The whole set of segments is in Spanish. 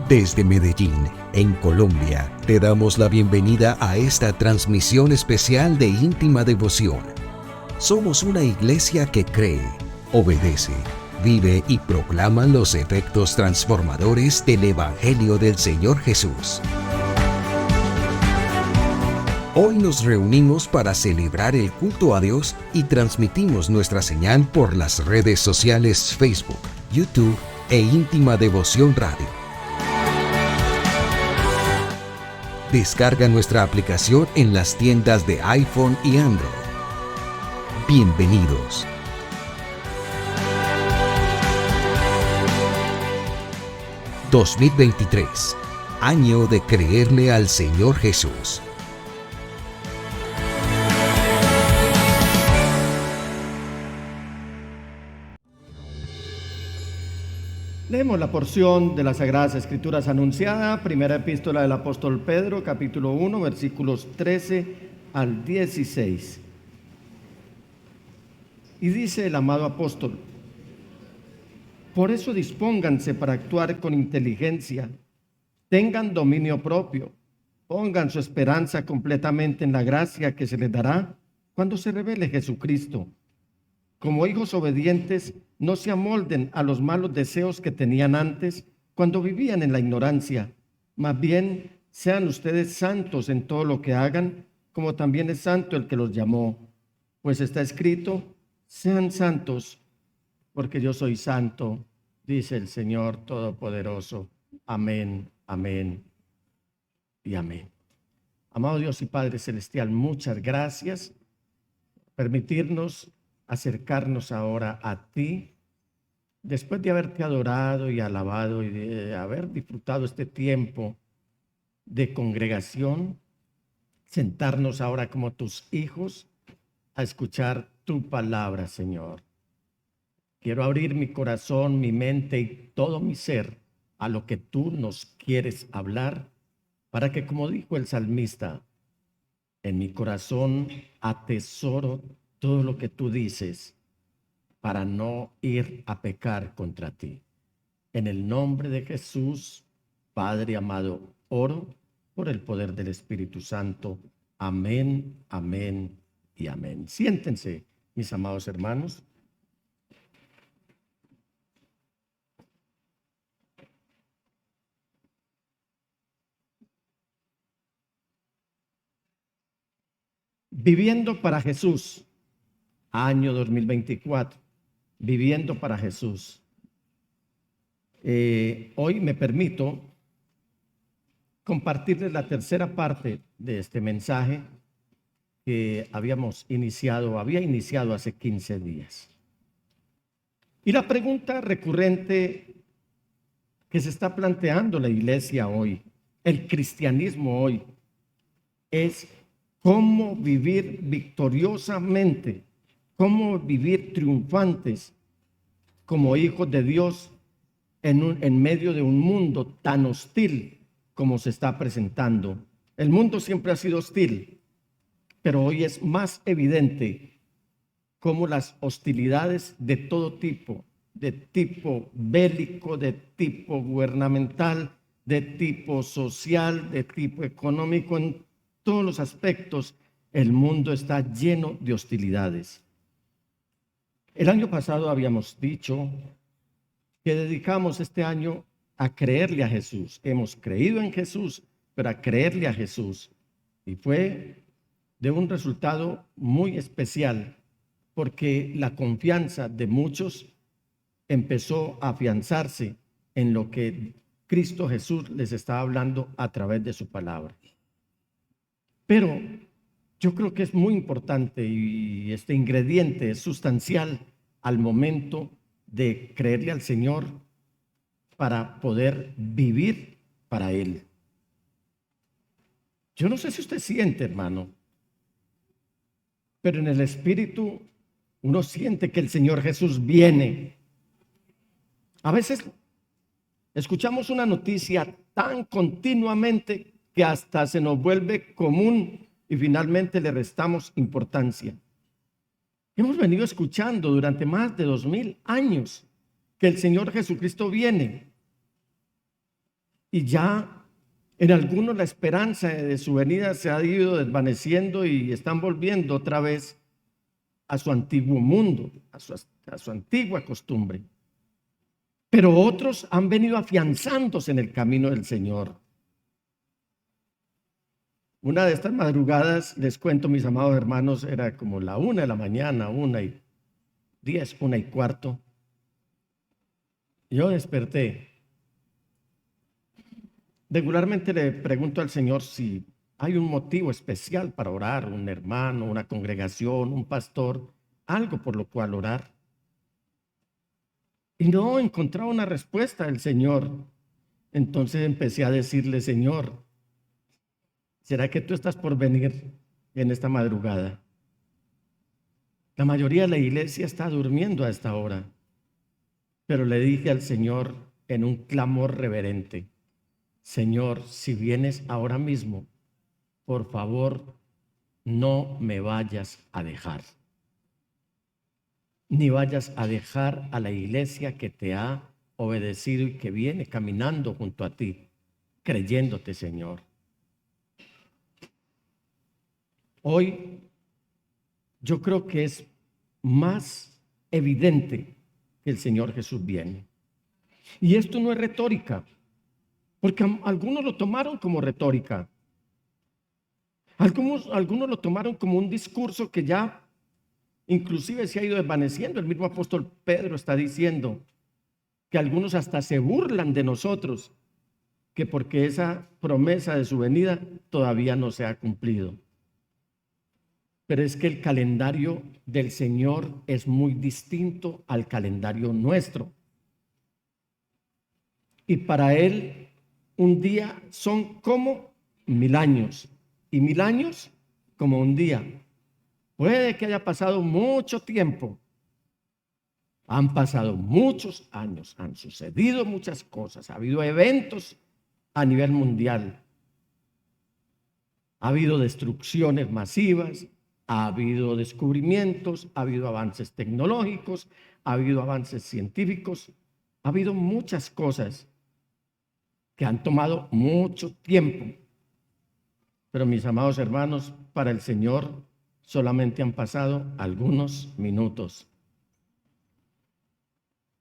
Desde Medellín, en Colombia, te damos la bienvenida a esta transmisión especial de Íntima Devoción. Somos una iglesia que cree, obedece, vive y proclama los efectos transformadores del Evangelio del Señor Jesús. Hoy nos reunimos para celebrar el culto a Dios y transmitimos nuestra señal por las redes sociales Facebook, YouTube e Íntima Devoción Radio. Descarga nuestra aplicación en las tiendas de iPhone y Android. Bienvenidos. ...2023... año de creerle al Señor Jesús. Leemos la porción de las Sagradas Escrituras anunciada, primera epístola del apóstol Pedro, capítulo 1, versículos 13 al 16. Y dice el amado apóstol: por eso dispónganse para actuar con inteligencia, tengan dominio propio, pongan su esperanza completamente en la gracia que se les dará cuando se revele Jesucristo. Como hijos obedientes, no se amolden a los malos deseos que tenían antes cuando vivían en la ignorancia. Más bien, sean ustedes santos en todo lo que hagan, como también es santo el que los llamó. Pues está escrito: sean santos, porque yo soy santo, dice el Señor Todopoderoso. Amén, amén y amén. Amado Dios y Padre Celestial, muchas gracias por permitirnos acercarnos ahora a ti, después de haberte adorado y alabado y de haber disfrutado este tiempo de congregación, sentarnos ahora como tus hijos a escuchar tu palabra, Señor. Quiero abrir mi corazón, mi mente y todo mi ser a lo que tú nos quieres hablar, para que, como dijo el salmista, en mi corazón atesoro todo lo que tú dices, para no ir a pecar contra ti. En el nombre de Jesús, Padre amado, oro por el poder del Espíritu Santo. Amén, amén y amén. Siéntense, mis amados hermanos. Viviendo para Jesús, año 2024, viviendo para Jesús. Hoy me permito compartirles la tercera parte de este mensaje que había iniciado hace 15 días. Y la pregunta recurrente que se está planteando la iglesia hoy, el cristianismo hoy, es cómo vivir victoriosamente, cómo vivir triunfantes como hijos de Dios en medio de un mundo tan hostil como se está presentando. El mundo siempre ha sido hostil, pero hoy es más evidente cómo las hostilidades de todo tipo, de tipo bélico, de tipo gubernamental, de tipo social, de tipo económico, en todos los aspectos, el mundo está lleno de hostilidades. El año pasado habíamos dicho que dedicamos este año a creerle a Jesús. Hemos creído en Jesús, pero a creerle a Jesús. Y fue de un resultado muy especial, porque la confianza de muchos empezó a afianzarse en lo que Cristo Jesús les estaba hablando a través de su palabra. Pero yo creo que es muy importante y este ingrediente es sustancial al momento de creerle al Señor para poder vivir para Él. Yo no sé si usted siente, hermano, pero en el Espíritu uno siente que el Señor Jesús viene. A veces escuchamos una noticia tan continuamente que hasta se nos vuelve común y finalmente le restamos importancia. Hemos venido escuchando durante más de 2000 años que el Señor Jesucristo viene. Y ya en algunos la esperanza de su venida se ha ido desvaneciendo y están volviendo otra vez a su antiguo mundo, a su antigua costumbre. Pero otros han venido afianzándose en el camino del Señor. Una de estas madrugadas, les cuento, mis amados hermanos, era como la 1 de la mañana, 1:10, 1:15. Yo desperté. Regularmente le pregunto al Señor si hay un motivo especial para orar, un hermano, una congregación, un pastor, algo por lo cual orar. Y no encontraba una respuesta del Señor. Entonces empecé a decirle: Señor, ¿será que tú estás por venir en esta madrugada? La mayoría de la iglesia está durmiendo a esta hora. Pero le dije al Señor en un clamor reverente: Señor, si vienes ahora mismo, por favor, no me vayas a dejar. Ni vayas a dejar a la iglesia que te ha obedecido y que viene caminando junto a ti, creyéndote, Señor. Hoy yo creo que es más evidente que el Señor Jesús viene. Y esto no es retórica, porque algunos lo tomaron como retórica. Algunos lo tomaron como un discurso que ya inclusive se ha ido desvaneciendo. El mismo apóstol Pedro está diciendo que algunos hasta se burlan de nosotros, que porque esa promesa de su venida todavía no se ha cumplido. Pero es que el calendario del Señor es muy distinto al calendario nuestro. Y para Él un día son como 1000 años y 1000 años como un día. Puede que haya pasado mucho tiempo. Han pasado muchos años, han sucedido muchas cosas, ha habido eventos a nivel mundial. Ha habido destrucciones masivas, ha habido descubrimientos, ha habido avances tecnológicos, ha habido avances científicos, ha habido muchas cosas que han tomado mucho tiempo. Pero mis amados hermanos, para el Señor solamente han pasado algunos minutos.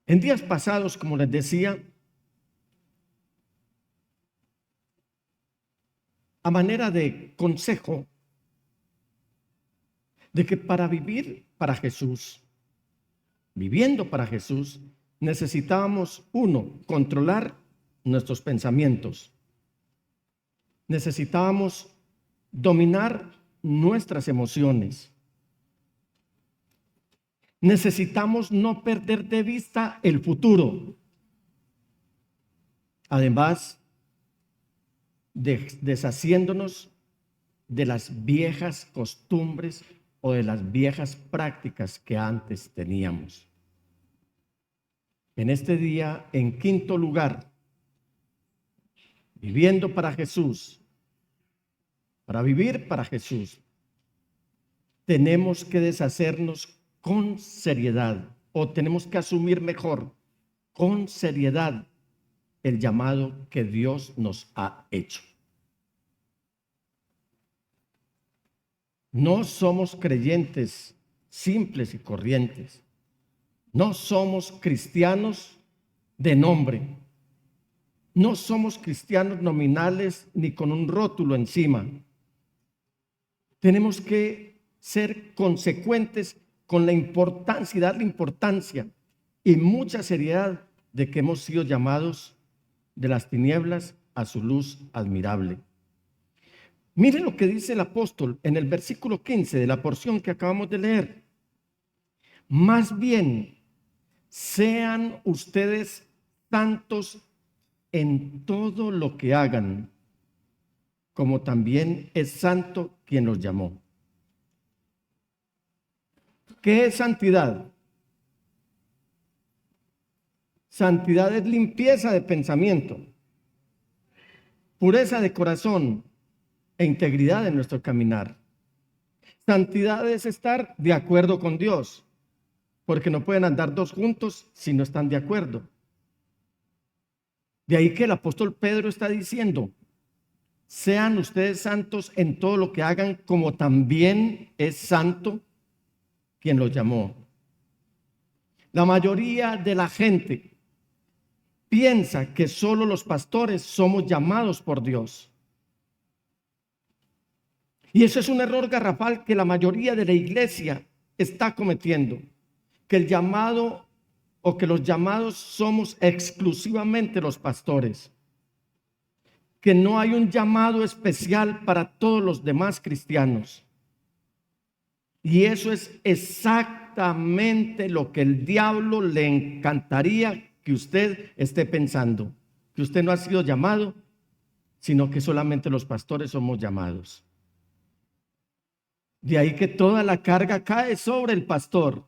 En días pasados, como les decía, a manera de consejo, de que para vivir para Jesús, viviendo para Jesús, necesitábamos, uno, controlar nuestros pensamientos. Necesitábamos dominar nuestras emociones. Necesitamos no perder de vista el futuro. Además, deshaciéndonos de las viejas costumbres o de las viejas prácticas que antes teníamos. En este día, en quinto lugar, viviendo para Jesús, para vivir para Jesús, tenemos que deshacernos con seriedad, o tenemos que asumir mejor, con seriedad, el llamado que Dios nos ha hecho. No somos creyentes simples y corrientes. No somos cristianos de nombre. No somos cristianos nominales ni con un rótulo encima. Tenemos que ser consecuentes con la importancia y darle importancia y mucha seriedad de que hemos sido llamados de las tinieblas a su luz admirable. Miren lo que dice el apóstol en el versículo 15 de la porción que acabamos de leer. Más bien, sean ustedes santos en todo lo que hagan, como también es santo quien los llamó. ¿Qué es santidad? Santidad es limpieza de pensamiento, pureza de corazón e integridad en nuestro caminar. Santidad es estar de acuerdo con Dios, porque no pueden andar dos juntos si no están de acuerdo. De ahí que el apóstol Pedro está diciendo: sean ustedes santos en todo lo que hagan, como también es santo quien los llamó. La mayoría de la gente piensa que solo los pastores somos llamados por Dios. Y eso es un error garrafal que la mayoría de la iglesia está cometiendo, que el llamado o que los llamados somos exclusivamente los pastores, que no hay un llamado especial para todos los demás cristianos. Y eso es exactamente lo que el diablo le encantaría que usted esté pensando, que usted no ha sido llamado, sino que solamente los pastores somos llamados. De ahí que toda la carga cae sobre el pastor.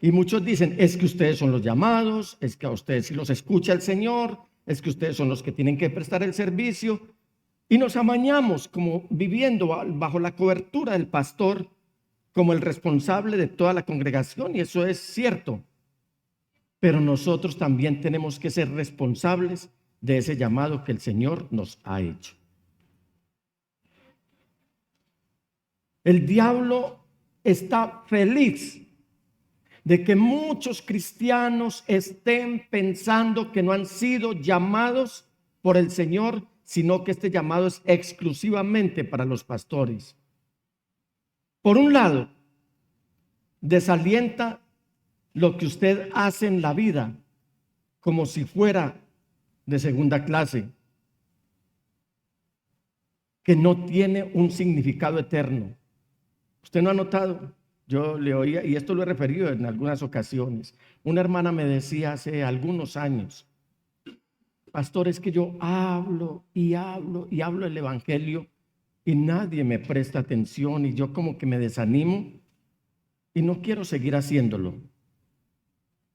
Y muchos dicen: es que ustedes son los llamados, es que a ustedes sí los escucha el Señor, es que ustedes son los que tienen que prestar el servicio. Y nos amañamos como viviendo bajo la cobertura del pastor como el responsable de toda la congregación, y eso es cierto. Pero nosotros también tenemos que ser responsables de ese llamado que el Señor nos ha hecho. El diablo está feliz de que muchos cristianos estén pensando que no han sido llamados por el Señor, sino que este llamado es exclusivamente para los pastores. Por un lado, desalienta lo que usted hace en la vida como si fuera de segunda clase, que no tiene un significado eterno. ¿Usted no ha notado? Yo le oía, y esto lo he referido en algunas ocasiones. Una hermana me decía hace algunos años: pastor, es que yo hablo y hablo y hablo el evangelio y nadie me presta atención, y yo como que me desanimo y no quiero seguir haciéndolo.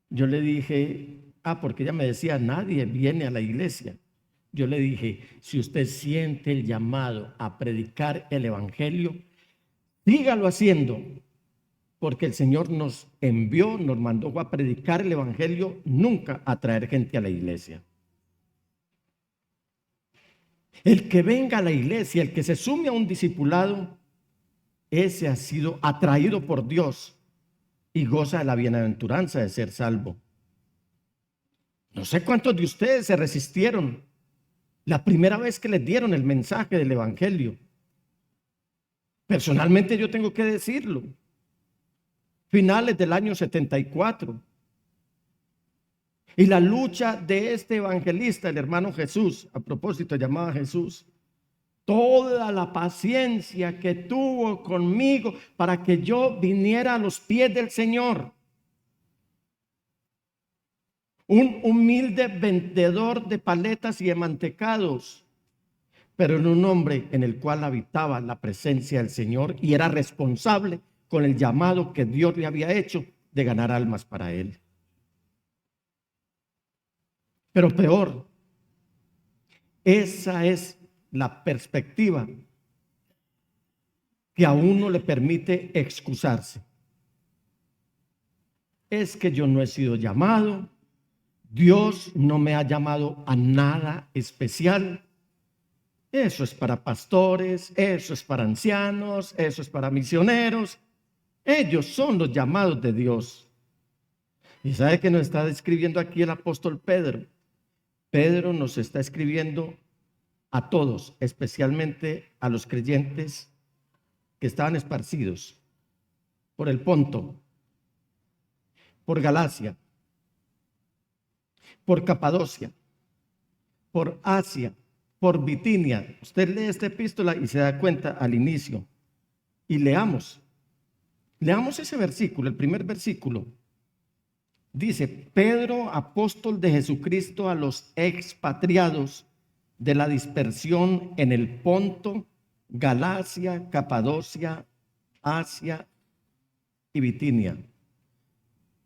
Yo le dije, porque ella me decía: nadie viene a la iglesia. Yo le dije: si usted siente el llamado a predicar el evangelio, sígalo haciendo, porque el Señor nos envió, nos mandó a predicar el evangelio, nunca a traer gente a la iglesia. El que venga a la iglesia, el que se sume a un discipulado, ese ha sido atraído por Dios y goza de la bienaventuranza de ser salvo. No sé cuántos de ustedes se resistieron la primera vez que les dieron el mensaje del evangelio. Personalmente yo tengo que decirlo. Finales del año 74. Y la lucha de este evangelista, el hermano Jesús, a propósito llamaba Jesús, toda la paciencia que tuvo conmigo para que yo viniera a los pies del Señor. Un humilde vendedor de paletas y de mantecados, pero en un hombre en el cual habitaba la presencia del Señor y era responsable con el llamado que Dios le había hecho de ganar almas para él. Pero peor, esa es la perspectiva que a uno le permite excusarse. Es que yo no he sido llamado, Dios no me ha llamado a nada especial. Eso es para pastores, eso es para ancianos, eso es para misioneros. Ellos son los llamados de Dios. ¿Y sabe que nos está describiendo aquí el apóstol Pedro? Pedro nos está escribiendo a todos, especialmente a los creyentes que estaban esparcidos por el Ponto, por Galacia, por Capadocia, por Asia, por Bitinia. Usted lee esta epístola y se da cuenta al inicio. Y leamos ese versículo, el primer versículo. Dice: Pedro, apóstol de Jesucristo, a los expatriados de la dispersión en el Ponto, Galacia, Capadocia, Asia y Bitinia.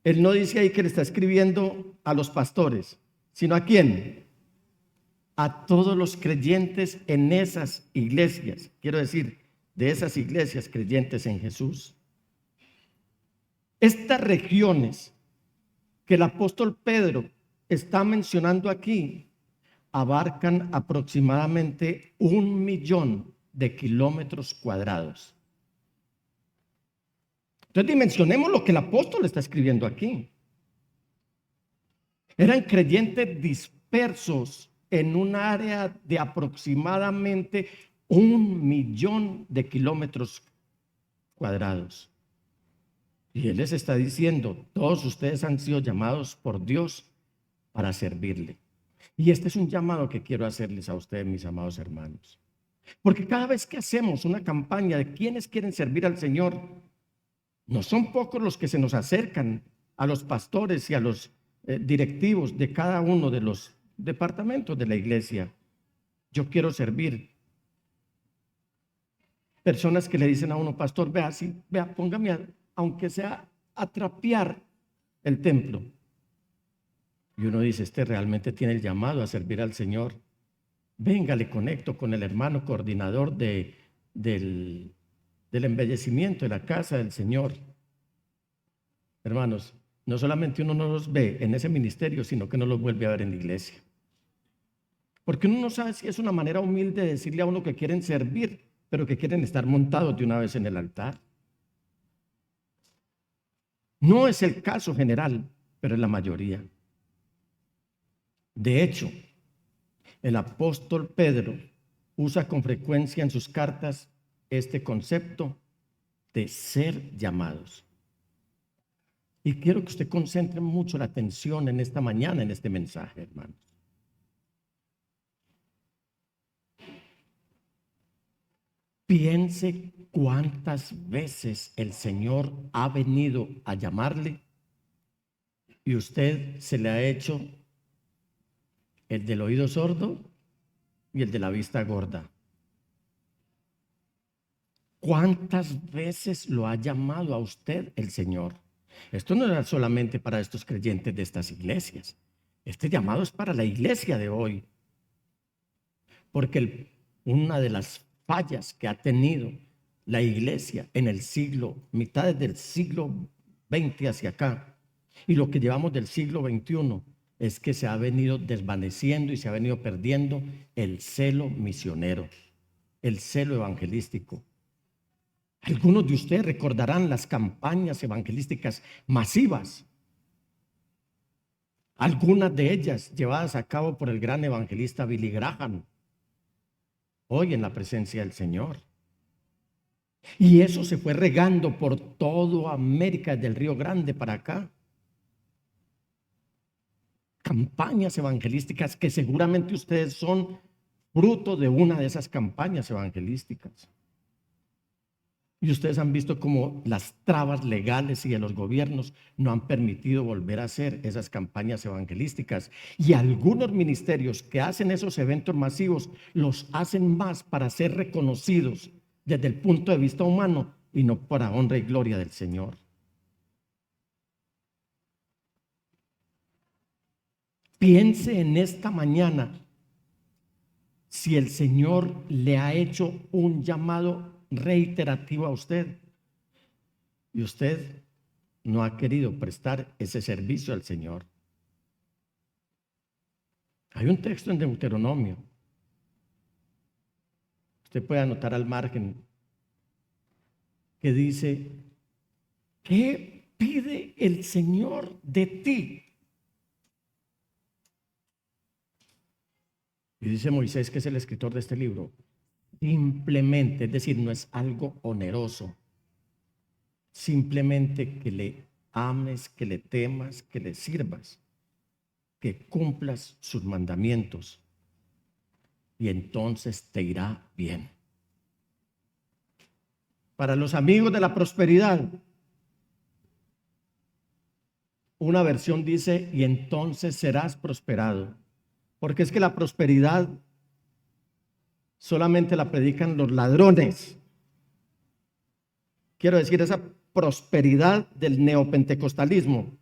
Él no dice ahí que le está escribiendo a los pastores, sino ¿a quién? A todos los creyentes en esas iglesias, quiero decir, de esas iglesias creyentes en Jesús. Estas regiones que el apóstol Pedro está mencionando aquí abarcan aproximadamente 1.000.000 de kilómetros cuadrados. Entonces dimensionemos lo que el apóstol está escribiendo aquí. Eran creyentes dispersos en un área de aproximadamente 1.000.000 de kilómetros cuadrados. Y Él les está diciendo, todos ustedes han sido llamados por Dios para servirle. Y este es un llamado que quiero hacerles a ustedes, mis amados hermanos. Porque cada vez que hacemos una campaña de quienes quieren servir al Señor, no son pocos los que se nos acercan a los pastores y a los directivos de cada uno de los departamentos de la iglesia. Yo quiero servir. Personas que le dicen a uno, pastor, vea, póngame aunque sea a trapear el templo. Y uno dice, este realmente tiene el llamado a servir al Señor. Venga, le conecto con el hermano coordinador del embellecimiento de la casa del Señor. Hermanos, no solamente uno no los ve en ese ministerio, sino que no los vuelve a ver en la iglesia. Porque uno no sabe si es una manera humilde de decirle a uno que quieren servir, pero que quieren estar montados de una vez en el altar. No es el caso general, pero es la mayoría. De hecho, el apóstol Pedro usa con frecuencia en sus cartas este concepto de ser llamados. Y quiero que usted concentre mucho la atención en esta mañana, en este mensaje, hermanos. Piense cuántas veces el Señor ha venido a llamarle y usted se le ha hecho el del oído sordo y el de la vista gorda. ¿Cuántas veces lo ha llamado a usted el Señor? Esto no era solamente para estos creyentes de estas iglesias. Este llamado es para la iglesia de hoy. Porque una de las fallas que ha tenido la iglesia en el mitades del siglo XX hacia acá, y lo que llevamos del siglo XXI, es que se ha venido desvaneciendo y se ha venido perdiendo el celo misionero, el celo evangelístico. Algunos de ustedes recordarán las campañas evangelísticas masivas, algunas de ellas llevadas a cabo por el gran evangelista Billy Graham, hoy en la presencia del Señor. Y eso se fue regando por toda América, del Río Grande para acá. Campañas evangelísticas que seguramente ustedes son fruto de una de esas campañas evangelísticas. Y ustedes han visto cómo las trabas legales y de los gobiernos no han permitido volver a hacer esas campañas evangelísticas. Y algunos ministerios que hacen esos eventos masivos los hacen más para ser reconocidos desde el punto de vista humano y no para honra y gloria del Señor. Piense en esta mañana si el Señor le ha hecho un llamado reiterativo a usted y usted no ha querido prestar ese servicio al Señor. Hay un texto en Deuteronomio, usted puede anotar al margen, que dice: ¿qué pide el Señor de ti? Y dice Moisés, que es el escritor de este libro, simplemente, es decir, no es algo oneroso, simplemente que le ames, que le temas, que le sirvas, que cumplas sus mandamientos, y entonces te irá bien. Para los amigos de la prosperidad, una versión dice: y entonces serás prosperado. Porque es que la prosperidad solamente la predican los ladrones. Quiero decir, esa prosperidad del neopentecostalismo,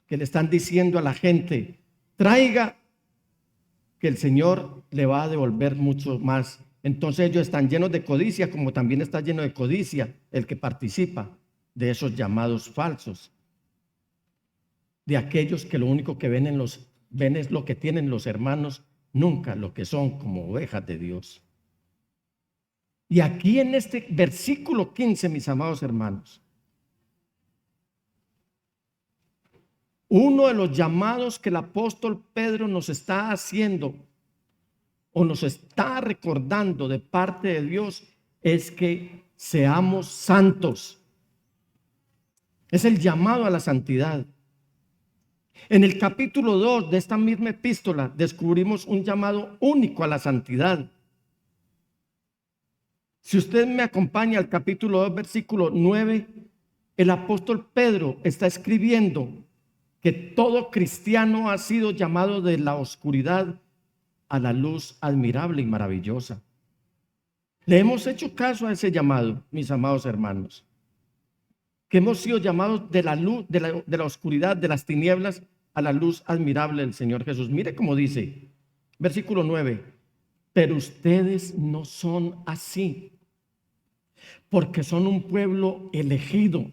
que le están diciendo a la gente: traiga, que el Señor le va a devolver mucho más. Entonces ellos están llenos de codicia, como también está lleno de codicia el que participa de esos llamados falsos. de aquellos que lo único que ven es lo que tienen los hermanos, nunca lo que son como ovejas de Dios. Y aquí en este versículo 15, mis amados hermanos, uno de los llamados que el apóstol Pedro nos está haciendo o nos está recordando de parte de Dios es que seamos santos. Es el llamado a la santidad. En el capítulo 2 de esta misma epístola descubrimos un llamado único a la santidad. Si usted me acompaña al capítulo 2, versículo 9, el apóstol Pedro está escribiendo que todo cristiano ha sido llamado de la oscuridad a la luz admirable y maravillosa. Le hemos hecho caso a ese llamado, mis amados hermanos, que hemos sido llamados de la luz, de la oscuridad, de las tinieblas, a la luz admirable del Señor Jesús. Mire cómo dice, versículo 9, pero ustedes no son así, porque son un pueblo elegido,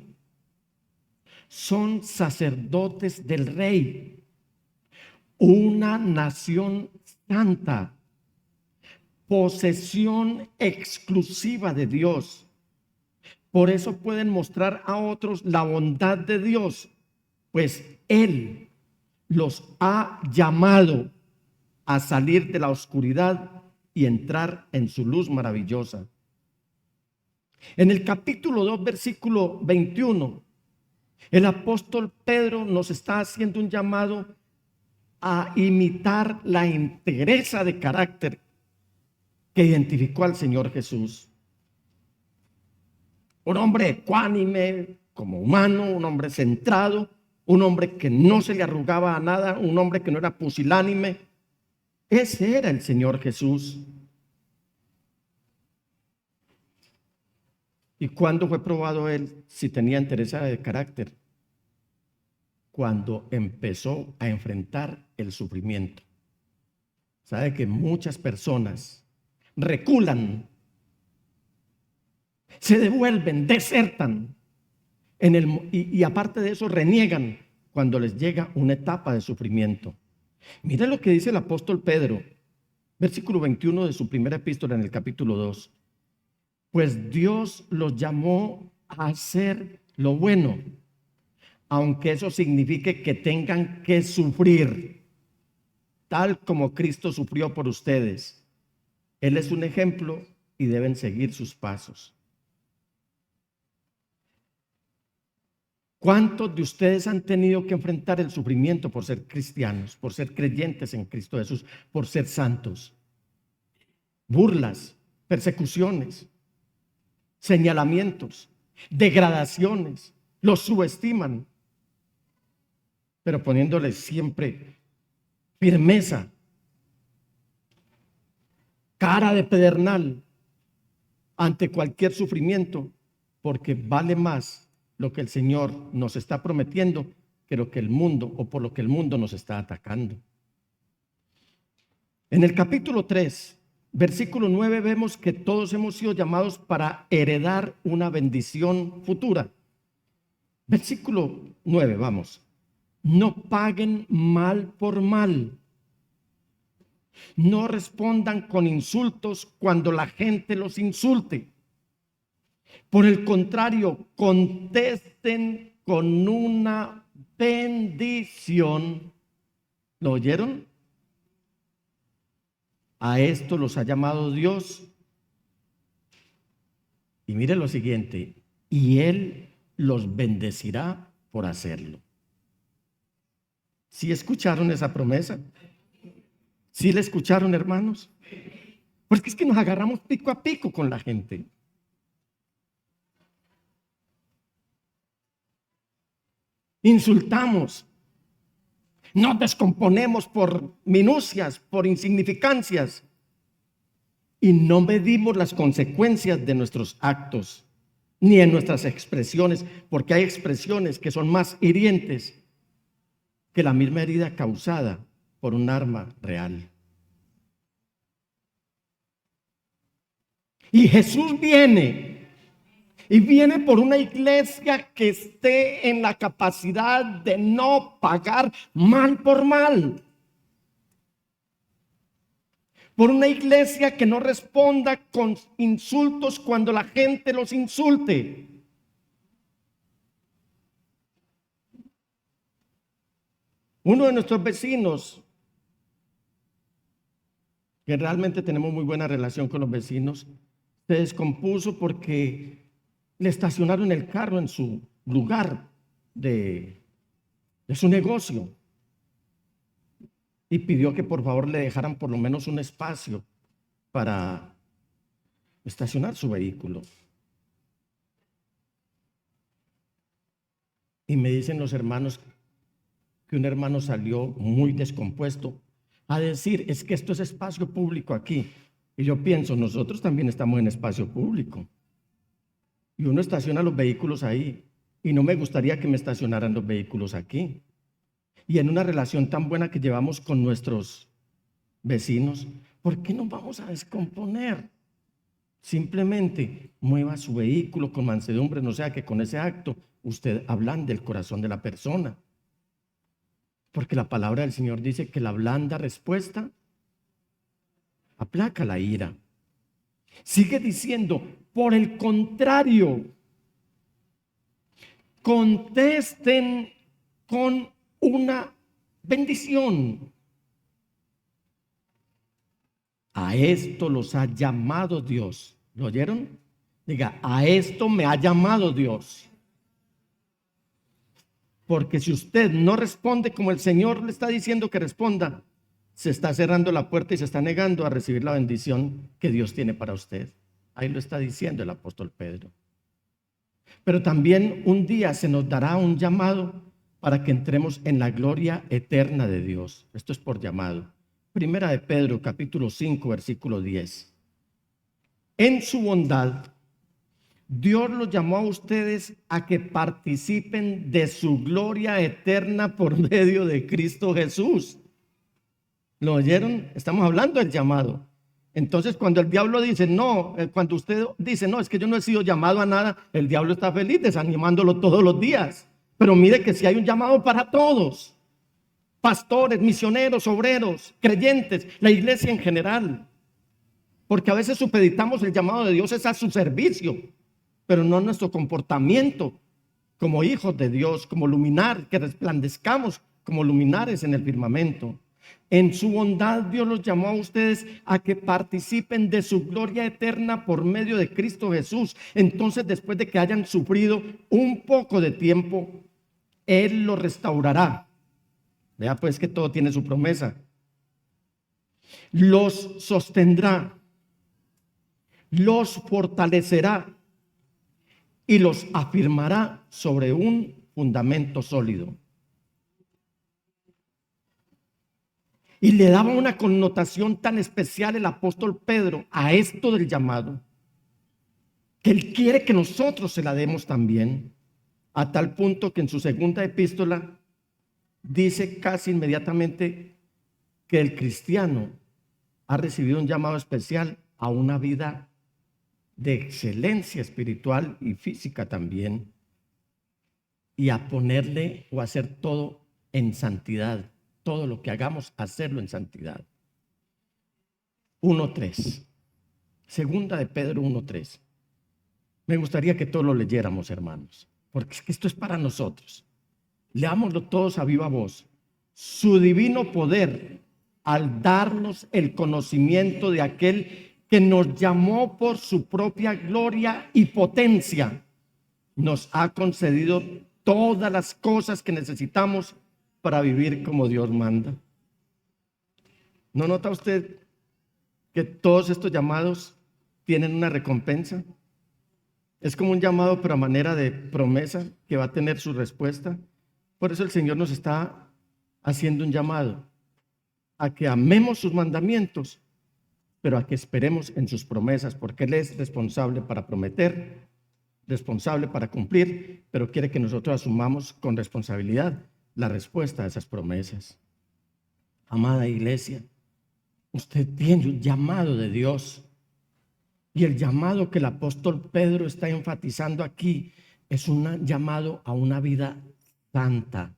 son sacerdotes del Rey, una nación santa, posesión exclusiva de Dios. Por eso pueden mostrar a otros la bondad de Dios, pues Él los ha llamado a salir de la oscuridad y entrar en su luz maravillosa. En el capítulo 2, versículo 21, el apóstol Pedro nos está haciendo un llamado a imitar la entereza de carácter que identificó al Señor Jesús. Un hombre ecuánime como humano, un hombre centrado, un hombre que no se le arrugaba a nada, un hombre que no era pusilánime. Ese era el Señor Jesús. ¿Y cuándo fue probado él si tenía entereza de carácter? Cuando empezó a enfrentar el sufrimiento. Sabe que muchas personas reculan, se devuelven, desertan y aparte de eso reniegan cuando les llega una etapa de sufrimiento. Mire lo que dice el apóstol Pedro, versículo 21 de su primera epístola en el capítulo 2. Pues Dios los llamó a hacer lo bueno, aunque eso signifique que tengan que sufrir, tal como Cristo sufrió por ustedes. Él es un ejemplo y deben seguir sus pasos. ¿Cuántos de ustedes han tenido que enfrentar el sufrimiento por ser cristianos, por ser creyentes en Cristo Jesús, por ser santos? Burlas, persecuciones, señalamientos, degradaciones, los subestiman, pero poniéndoles siempre firmeza, cara de pedernal ante cualquier sufrimiento, porque vale más lo que el Señor nos está prometiendo que lo que el mundo o por lo que el mundo nos está atacando. En el capítulo 3, versículo 9, vemos que todos hemos sido llamados para heredar una bendición futura. Versículo 9, vamos. No paguen mal por mal. No respondan con insultos cuando la gente los insulte. Por el contrario, contesten con una bendición. ¿Lo oyeron? A esto los ha llamado Dios. Y mire lo siguiente, y Él los bendecirá por hacerlo. ¿Sí escucharon esa promesa? ¿Sí la escucharon, hermanos? Porque es que nos agarramos pico a pico con la gente. Insultamos, nos descomponemos por minucias, por insignificancias y no medimos las consecuencias de nuestros actos ni en nuestras expresiones, porque hay expresiones que son más hirientes que la misma herida causada por un arma real. Y Jesús viene Y viene por una iglesia que esté en la capacidad de no pagar mal por mal. Por una iglesia que no responda con insultos cuando la gente los insulte. Uno de nuestros vecinos, que realmente tenemos muy buena relación con los vecinos, se descompuso porque le estacionaron el carro en su lugar de su negocio y pidió que por favor le dejaran por lo menos un espacio para estacionar su vehículo. Y me dicen los hermanos que un hermano salió muy descompuesto a decir, es que esto es espacio público aquí. Y yo pienso, nosotros también estamos en espacio público. Y uno estaciona los vehículos ahí. Y no me gustaría que me estacionaran los vehículos aquí. Y en una relación tan buena que llevamos con nuestros vecinos, ¿por qué nos vamos a descomponer? Simplemente mueva su vehículo con mansedumbre, no sea que con ese acto usted ablande el corazón de la persona. Porque la palabra del Señor dice que la blanda respuesta aplaca la ira. Sigue diciendo, por el contrario, contesten con una bendición. A esto los ha llamado Dios. ¿Lo oyeron? Diga, a esto me ha llamado Dios. Porque si usted no responde como el Señor le está diciendo que responda, se está cerrando la puerta y se está negando a recibir la bendición que Dios tiene para usted. Ahí lo está diciendo el apóstol Pedro. Pero también un día se nos dará un llamado para que entremos en la gloria eterna de Dios. Esto es por llamado. Primera de Pedro, capítulo 5, versículo 10. En su bondad, Dios los llamó a ustedes a que participen de su gloria eterna por medio de Cristo Jesús. ¿Lo oyeron? Estamos hablando del llamado. Entonces, cuando el diablo dice no, cuando usted dice no, es que yo no he sido llamado a nada, el diablo está feliz desanimándolo todos los días. Pero mire que si hay un llamado para todos, pastores, misioneros, obreros, creyentes, la iglesia en general. Porque a veces supeditamos el llamado de Dios es a su servicio, pero no nuestro comportamiento como hijos de Dios, como luminar, que resplandezcamos como luminares en el firmamento. En su bondad Dios los llamó a ustedes a que participen de su gloria eterna por medio de Cristo Jesús. Entonces, después de que hayan sufrido un poco de tiempo, Él los restaurará. Vea pues que todo tiene su promesa. Los sostendrá, los fortalecerá y los afirmará sobre un fundamento sólido. Y le daba una connotación tan especial el apóstol Pedro a esto del llamado, que él quiere que nosotros se la demos también, a tal punto que en su segunda epístola dice casi inmediatamente que el cristiano ha recibido un llamado especial a una vida de excelencia espiritual y física también, y a ponerle o hacer todo en santidad. Todo lo que hagamos, hacerlo en santidad. 1:3. Segunda de Pedro 1:3. Me gustaría que todos lo leyéramos, hermanos, porque esto es para nosotros. Leámoslo todos a viva voz. Su divino poder, al darnos el conocimiento de aquel que nos llamó por su propia gloria y potencia, nos ha concedido todas las cosas que necesitamos para vivir como Dios manda. ¿No nota usted que todos estos llamados tienen una recompensa? Es como un llamado, pero a manera de promesa que va a tener su respuesta. Por eso el Señor nos está haciendo un llamado a que amemos sus mandamientos, pero a que esperemos en sus promesas, porque Él es responsable para prometer, responsable para cumplir, pero quiere que nosotros asumamos con responsabilidad la respuesta a esas promesas. Amada iglesia, usted tiene un llamado de Dios. Y el llamado que el apóstol Pedro está enfatizando aquí es un llamado a una vida santa,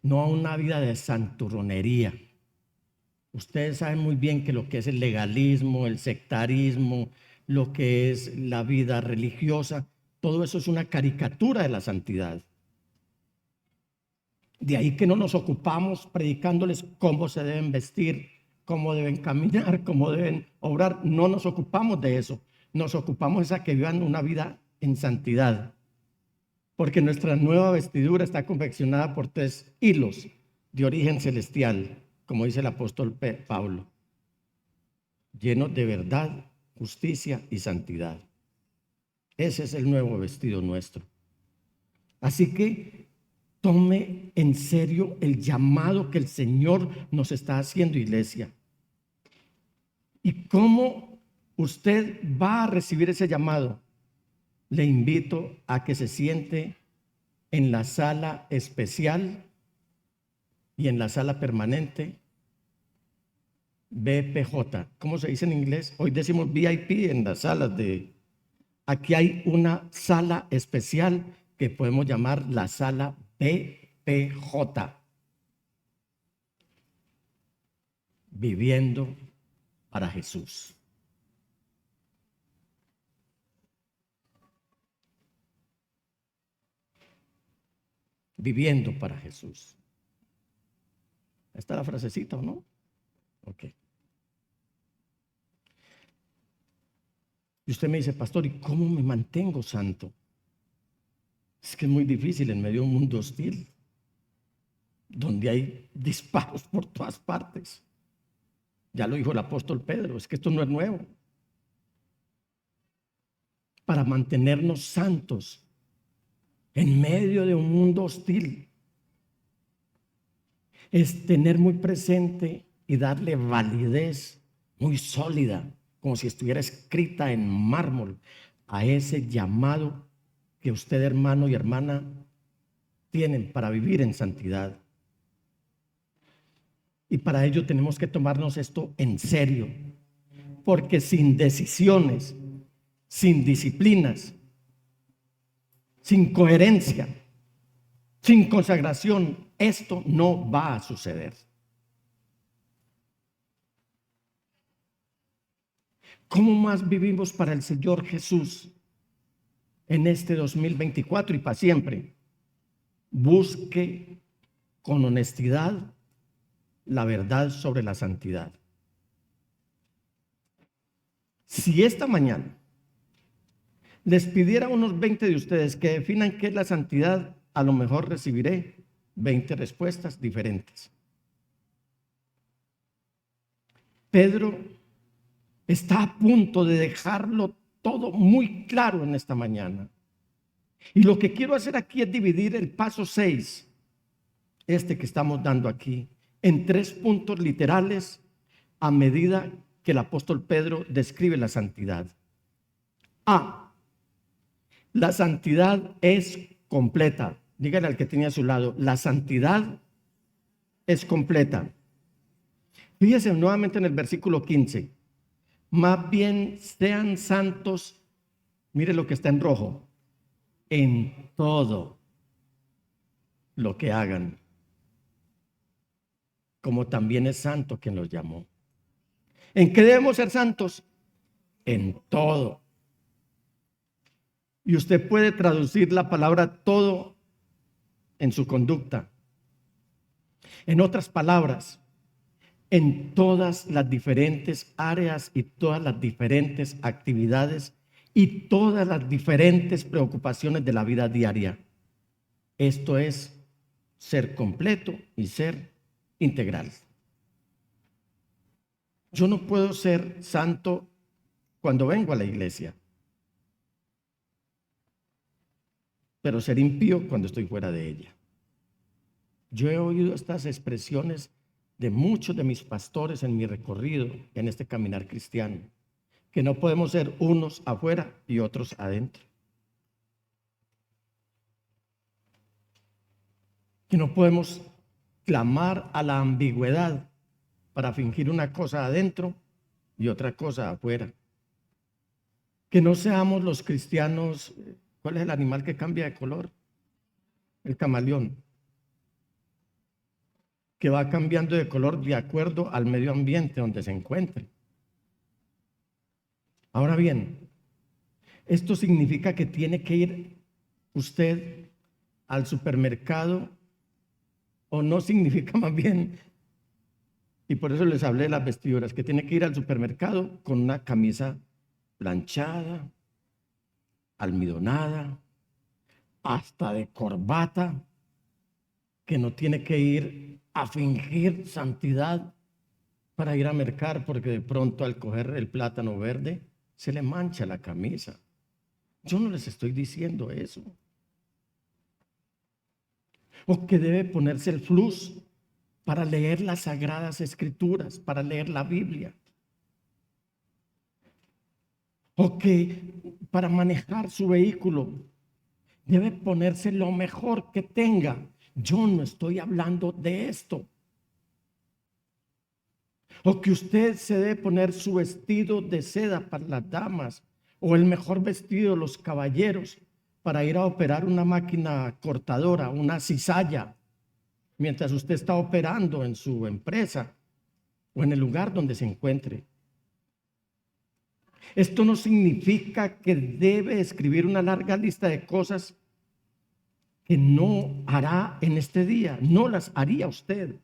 no a una vida de santurronería. Ustedes saben muy bien que lo que es el legalismo, el sectarismo, lo que es la vida religiosa, todo eso es una caricatura de la santidad. De ahí que no nos ocupamos predicándoles cómo se deben vestir, cómo deben caminar, cómo deben obrar. No nos ocupamos de eso. Nos ocupamos de que vivan una vida en santidad. Porque nuestra nueva vestidura está confeccionada por 3 hilos de origen celestial, como dice el apóstol Pablo, llenos de verdad, justicia y santidad. Ese es el nuevo vestido nuestro. Así que tome en serio el llamado que el Señor nos está haciendo, iglesia. ¿Y cómo usted va a recibir ese llamado? Le invito a que se siente en la sala especial y en la sala permanente BPJ. ¿Cómo se dice en inglés? Hoy decimos VIP en las salas de... Aquí hay una sala especial que podemos llamar la sala BPJ. Viviendo para Jesús. Viviendo para Jesús. ¿Está la frasecita o no? Ok. Y usted me dice, pastor, ¿y cómo me mantengo santo? Es que es muy difícil en medio de un mundo hostil, donde hay disparos por todas partes. Ya lo dijo el apóstol Pedro, es que esto no es nuevo. Para mantenernos santos en medio de un mundo hostil, es tener muy presente y darle validez muy sólida, como si estuviera escrita en mármol, a ese llamado que usted, hermano y hermana, tienen para vivir en santidad. Y para ello tenemos que tomarnos esto en serio, porque sin decisiones, sin disciplinas, sin coherencia, sin consagración, esto no va a suceder. ¿Cómo más vivimos para el Señor Jesús en este 2024 y para siempre? Busque con honestidad la verdad sobre la santidad. Si esta mañana les pidiera a unos 20 de ustedes que definan qué es la santidad, a lo mejor recibiré 20 respuestas diferentes. Pedro está a punto de dejarlo todo muy claro en esta mañana. Y lo que quiero hacer aquí es dividir el paso 6, este que estamos dando aquí, en 3 puntos literales a medida que el apóstol Pedro describe la santidad. A. La santidad es completa. Dígale al que tiene a su lado, la santidad es completa. Fíjese nuevamente en el versículo 15. Más bien sean santos, mire lo que está en rojo, en todo lo que hagan, como también es santo quien los llamó. ¿En qué debemos ser santos? En todo. Y usted puede traducir la palabra todo en su conducta. En otras palabras, en todas las diferentes áreas y todas las diferentes actividades y todas las diferentes preocupaciones de la vida diaria. Esto es ser completo y ser integral. Yo no puedo ser santo cuando vengo a la iglesia, pero ser impío cuando estoy fuera de ella. Yo he oído estas expresiones de muchos de mis pastores en mi recorrido en este caminar cristiano, que no podemos ser unos afuera y otros adentro, que no podemos clamar a la ambigüedad para fingir una cosa adentro y otra cosa afuera. Que no seamos los cristianos. ¿Cuál es el animal que cambia de color? El camaleón, que va cambiando de color de acuerdo al medio ambiente donde se encuentre. Ahora bien, esto significa que tiene que ir usted al supermercado, o no significa más bien, y por eso les hablé de las vestiduras, que tiene que ir al supermercado con una camisa planchada, almidonada, hasta de corbata, que no tiene que ir a fingir santidad para ir a mercar, porque de pronto al coger el plátano verde se le mancha la camisa. Yo no les estoy diciendo eso. O que debe ponerse el flux para leer las sagradas escrituras, para leer la Biblia. O que para manejar su vehículo debe ponerse lo mejor que tenga. Yo no estoy hablando de esto. O que usted se debe poner su vestido de seda para las damas, o el mejor vestido de los caballeros para ir a operar una máquina cortadora, una cizalla, mientras usted está operando en su empresa o en el lugar donde se encuentre. Esto no significa que debe escribir una larga lista de cosas que no hará en este día. No las haría usted.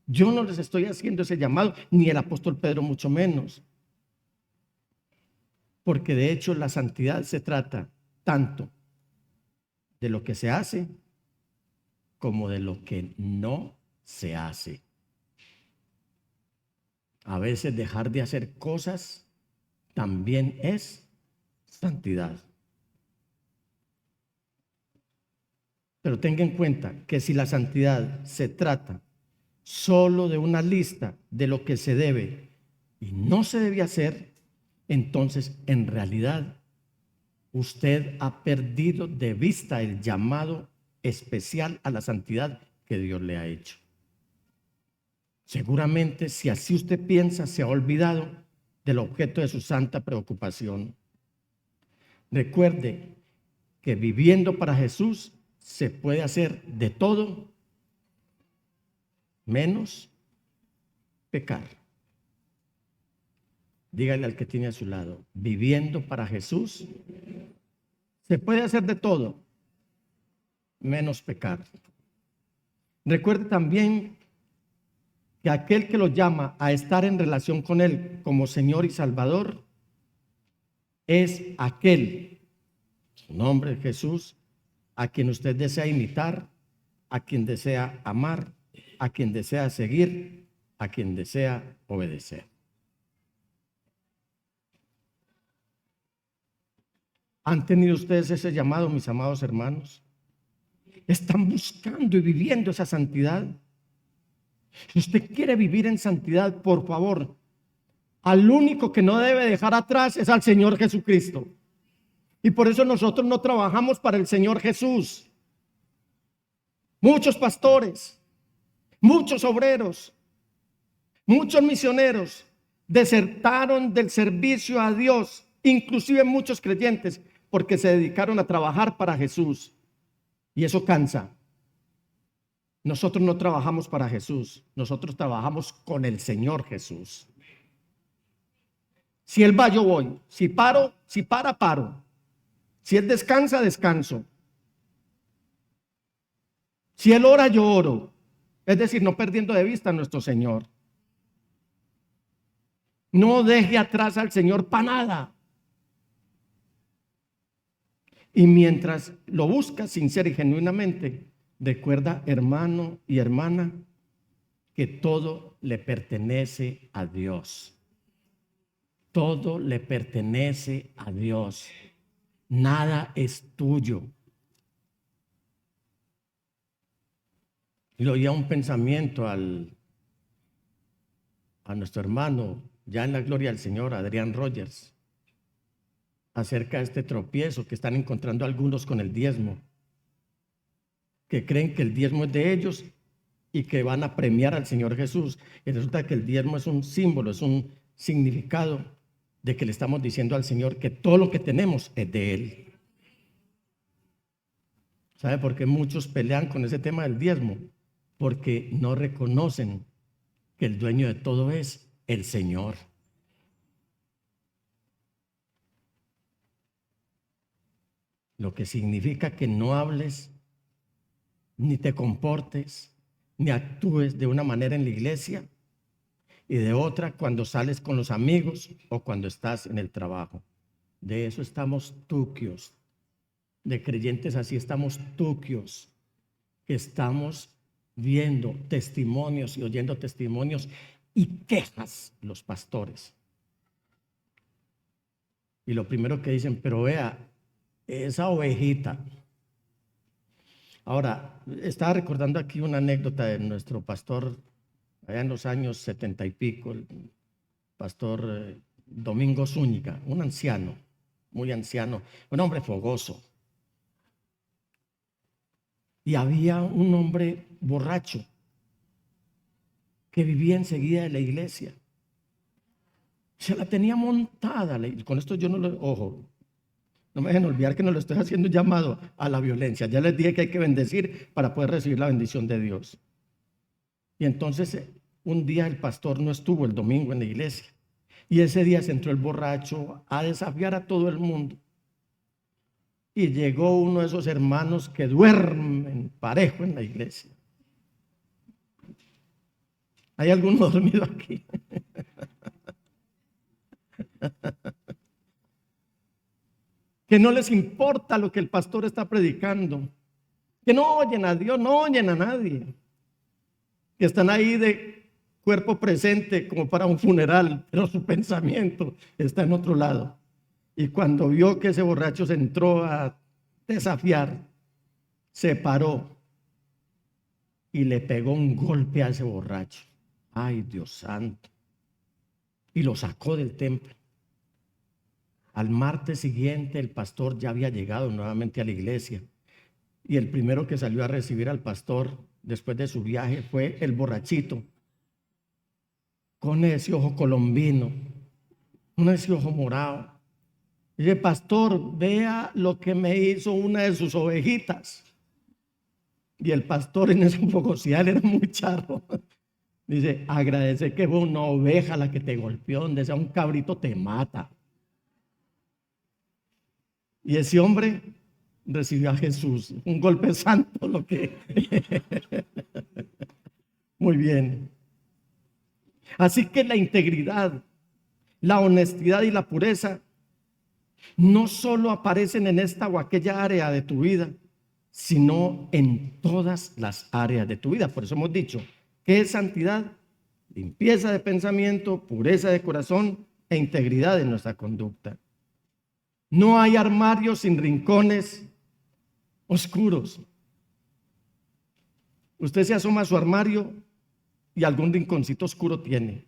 Yo no les estoy haciendo ese llamado, ni el apóstol Pedro mucho menos. Porque de hecho la santidad se trata tanto de lo que se hace como de lo que no se hace. A veces dejar de hacer cosas también es santidad. Pero tenga en cuenta que si la santidad se trata solo de una lista de lo que se debe y no se debe hacer, entonces en realidad usted ha perdido de vista el llamado especial a la santidad que Dios le ha hecho. Seguramente, si así usted piensa, se ha olvidado del objeto de su santa preocupación. Recuerde que viviendo para Jesús se puede hacer de todo menos pecar. Dígale al que tiene a su lado: viviendo para Jesús se puede hacer de todo menos pecar. Recuerde también que aquel que lo llama a estar en relación con Él como Señor y Salvador es aquel, su nombre es Jesús, a quien usted desea imitar, a quien desea amar, a quien desea seguir, a quien desea obedecer. ¿Han tenido ustedes ese llamado, mis amados hermanos? ¿Están buscando y viviendo esa santidad? Si usted quiere vivir en santidad, por favor, al único que no debe dejar atrás es al Señor Jesucristo. Y por eso nosotros no trabajamos para el Señor Jesús. Muchos pastores, muchos obreros, muchos misioneros desertaron del servicio a Dios, inclusive muchos creyentes, porque se dedicaron a trabajar para Jesús. Y eso cansa. Nosotros no trabajamos para Jesús, nosotros trabajamos con el Señor Jesús. Si Él va, yo voy. Si para, paro. Si Él descansa, descanso. Si Él ora, yo oro. Es decir, no perdiendo de vista a nuestro Señor. No deje atrás al Señor para nada. Y mientras lo busca sincera y genuinamente, recuerda, hermano y hermana, que todo le pertenece a Dios. Todo le pertenece a Dios. Nada es tuyo. Le oía un pensamiento a nuestro hermano, ya en la gloria del Señor, Adrián Rogers, acerca de este tropiezo que están encontrando algunos con el diezmo, que creen que el diezmo es de ellos y que van a premiar al Señor Jesús. Y resulta que el diezmo es un símbolo, es un significado de que le estamos diciendo al Señor que todo lo que tenemos es de Él. ¿Sabe por qué muchos pelean con ese tema del diezmo? Porque no reconocen que el dueño de todo es el Señor. Lo que significa que no hables, ni te comportes, ni actúes de una manera en la iglesia y de otra cuando sales con los amigos o cuando estás en el trabajo. De eso estamos tuquios. De creyentes así estamos tuquios. Que estamos viendo testimonios y oyendo testimonios y quejas los pastores. Y lo primero que dicen, pero vea, esa ovejita. Ahora, estaba recordando aquí una anécdota de nuestro pastor allá en los años 70 y pico, el pastor Domingo Zúñiga, un anciano, muy anciano, un hombre fogoso. Y había un hombre borracho que vivía enseguida de la iglesia. Se la tenía montada. Con esto yo no lo... Ojo, no me dejen olvidar que no lo estoy haciendo llamado a la violencia. Ya les dije que hay que bendecir para poder recibir la bendición de Dios. Y entonces un día el pastor no estuvo el domingo en la iglesia. Y ese día se entró el borracho a desafiar a todo el mundo. Y llegó uno de esos hermanos que duermen parejo en la iglesia. ¿Hay alguno dormido aquí? Que no les importa lo que el pastor está predicando. Que no oyen a Dios, no oyen a nadie. Que están ahí de cuerpo presente como para un funeral, pero su pensamiento está en otro lado. Y cuando vio que ese borracho se entró a desafiar, se paró y le pegó un golpe a ese borracho. Ay, Dios santo. Y lo sacó del templo. Al martes siguiente el pastor ya había llegado nuevamente a la iglesia. Y el primero que salió a recibir al pastor después de su viaje fue el borrachito. Con ese ojo colombino, con ese ojo morado. Dice, pastor, vea lo que me hizo una de sus ovejitas. Y el pastor en ese fogosidal era muy charro. Dice, agradece que fue una oveja la que te golpeó, donde sea un cabrito te mata. Y ese hombre recibió a Jesús, un golpe santo, lo que... Muy bien. Así que la integridad, la honestidad y la pureza no solo aparecen en esta o aquella área de tu vida, sino en todas las áreas de tu vida. Por eso hemos dicho, ¿qué es santidad? Limpieza de pensamiento, pureza de corazón e integridad en nuestra conducta. No hay armarios sin rincones oscuros. Usted se asoma a su armario y algún rinconcito oscuro tiene.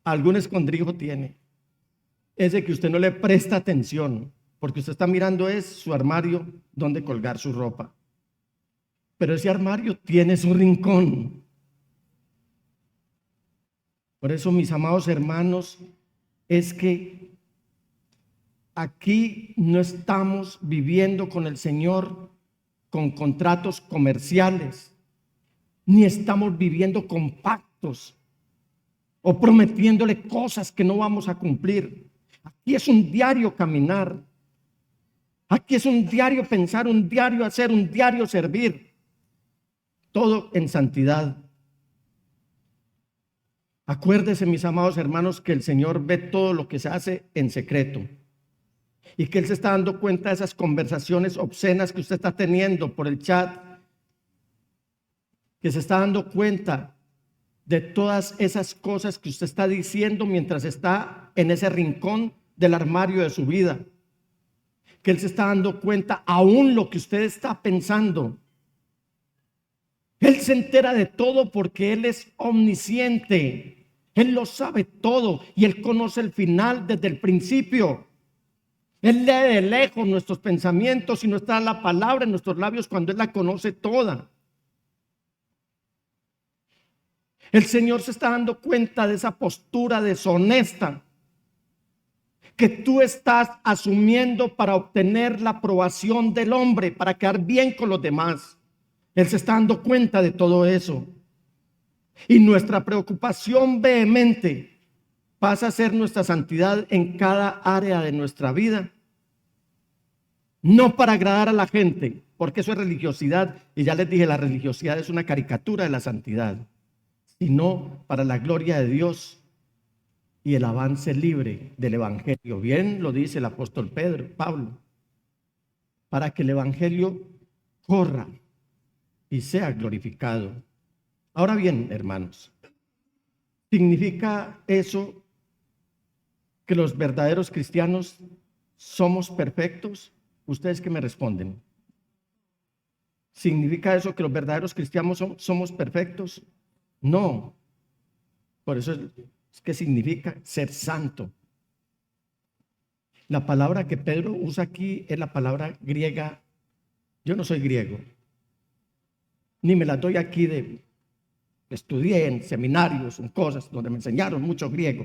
Algún escondrijo tiene. Ese que usted no le presta atención, porque usted está mirando es su armario donde colgar su ropa. Pero ese armario tiene su rincón. Por eso, mis amados hermanos, es que aquí no estamos viviendo con el Señor con contratos comerciales, ni estamos viviendo con pactos o prometiéndole cosas que no vamos a cumplir. Aquí es un diario caminar. Aquí es un diario pensar, un diario hacer, un diario servir. Todo en santidad. Acuérdese, mis amados hermanos, que el Señor ve todo lo que se hace en secreto. Y que Él se está dando cuenta de esas conversaciones obscenas que usted está teniendo por el chat. Que se está dando cuenta de todas esas cosas que usted está diciendo mientras está en ese rincón del armario de su vida. Que Él se está dando cuenta aún lo que usted está pensando. Él se entera de todo porque Él es omnisciente. Él lo sabe todo y Él conoce el final desde el principio. Él lee de lejos nuestros pensamientos y no está la palabra en nuestros labios cuando Él la conoce toda. El Señor se está dando cuenta de esa postura deshonesta que tú estás asumiendo para obtener la aprobación del hombre, para quedar bien con los demás. Él se está dando cuenta de todo eso. Y nuestra preocupación vehemente pasa a ser nuestra santidad en cada área de nuestra vida. No para agradar a la gente, porque eso es religiosidad. Y ya les dije, la religiosidad es una caricatura de la santidad, sino para la gloria de Dios y el avance libre del evangelio. Bien lo dice el apóstol Pablo, para que el evangelio corra y sea glorificado. Ahora bien, hermanos, ¿significa eso que los verdaderos cristianos somos perfectos? ¿Ustedes qué me responden? ¿Significa eso que los verdaderos cristianos somos perfectos? No. Por eso es que significa ser santo. La palabra que Pedro usa aquí es la palabra griega. Yo no soy griego, ni me la doy aquí estudié en seminarios, en cosas donde me enseñaron mucho griego.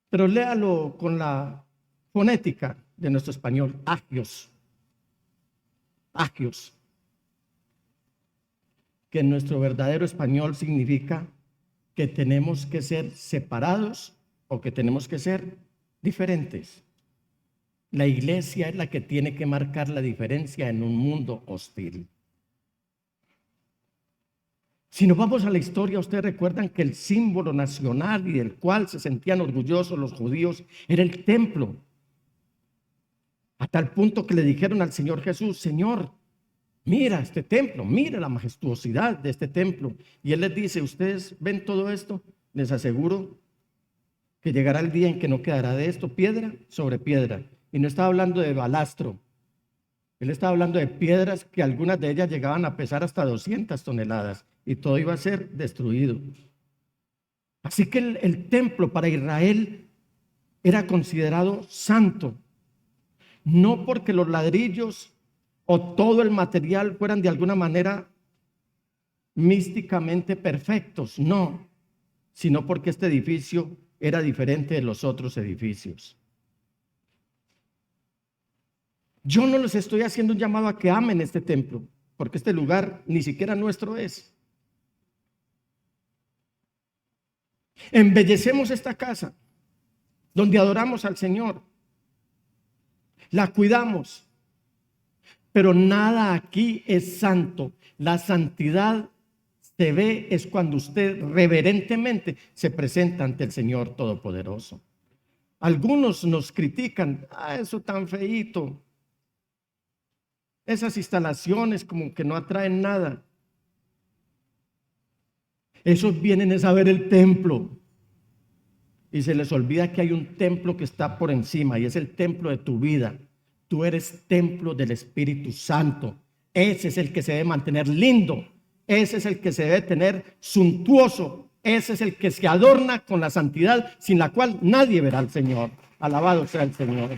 Pero léalo con la fonética de nuestro español, agios. Agios. Que en nuestro verdadero español significa que tenemos que ser separados o que tenemos que ser diferentes. La iglesia es la que tiene que marcar la diferencia en un mundo hostil. Si nos vamos a la historia, ustedes recuerdan que el símbolo nacional y del cual se sentían orgullosos los judíos era el templo. A tal punto que le dijeron al Señor Jesús: Señor, mira este templo, mira la majestuosidad de este templo. Y Él les dice: ustedes ven todo esto, les aseguro que llegará el día en que no quedará de esto piedra sobre piedra. Y no estaba hablando de balastro. Él estaba hablando de piedras que algunas de ellas llegaban a pesar hasta 200 toneladas y todo iba a ser destruido. Así que el templo para Israel era considerado santo, no porque los ladrillos o todo el material fueran de alguna manera místicamente perfectos, no, sino porque este edificio era diferente de los otros edificios. Yo no les estoy haciendo un llamado a que amen este templo, porque este lugar ni siquiera nuestro es. Embellecemos esta casa, donde adoramos al Señor, la cuidamos, pero nada aquí es santo. La santidad se ve es cuando usted reverentemente se presenta ante el Señor Todopoderoso. Algunos nos critican: eso tan feíto, esas instalaciones como que no atraen nada. Esos vienen a ver el templo y se les olvida que hay un templo que está por encima y es el templo de tu vida. Tú eres templo del Espíritu Santo. Ese es el que se debe mantener lindo. Ese es el que se debe tener suntuoso. Ese es el que se adorna con la santidad sin la cual nadie verá al Señor. Alabado sea el Señor.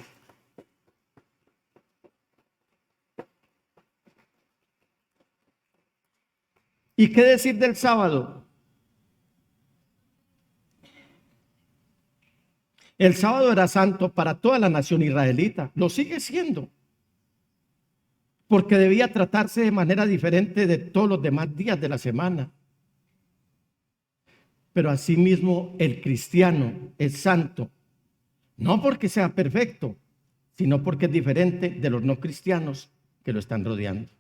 ¿Y qué decir del sábado? El sábado era santo para toda la nación israelita. Lo sigue siendo, porque debía tratarse de manera diferente de todos los demás días de la semana. Pero asimismo el cristiano es santo, no porque sea perfecto, sino porque es diferente de los no cristianos que lo están rodeando.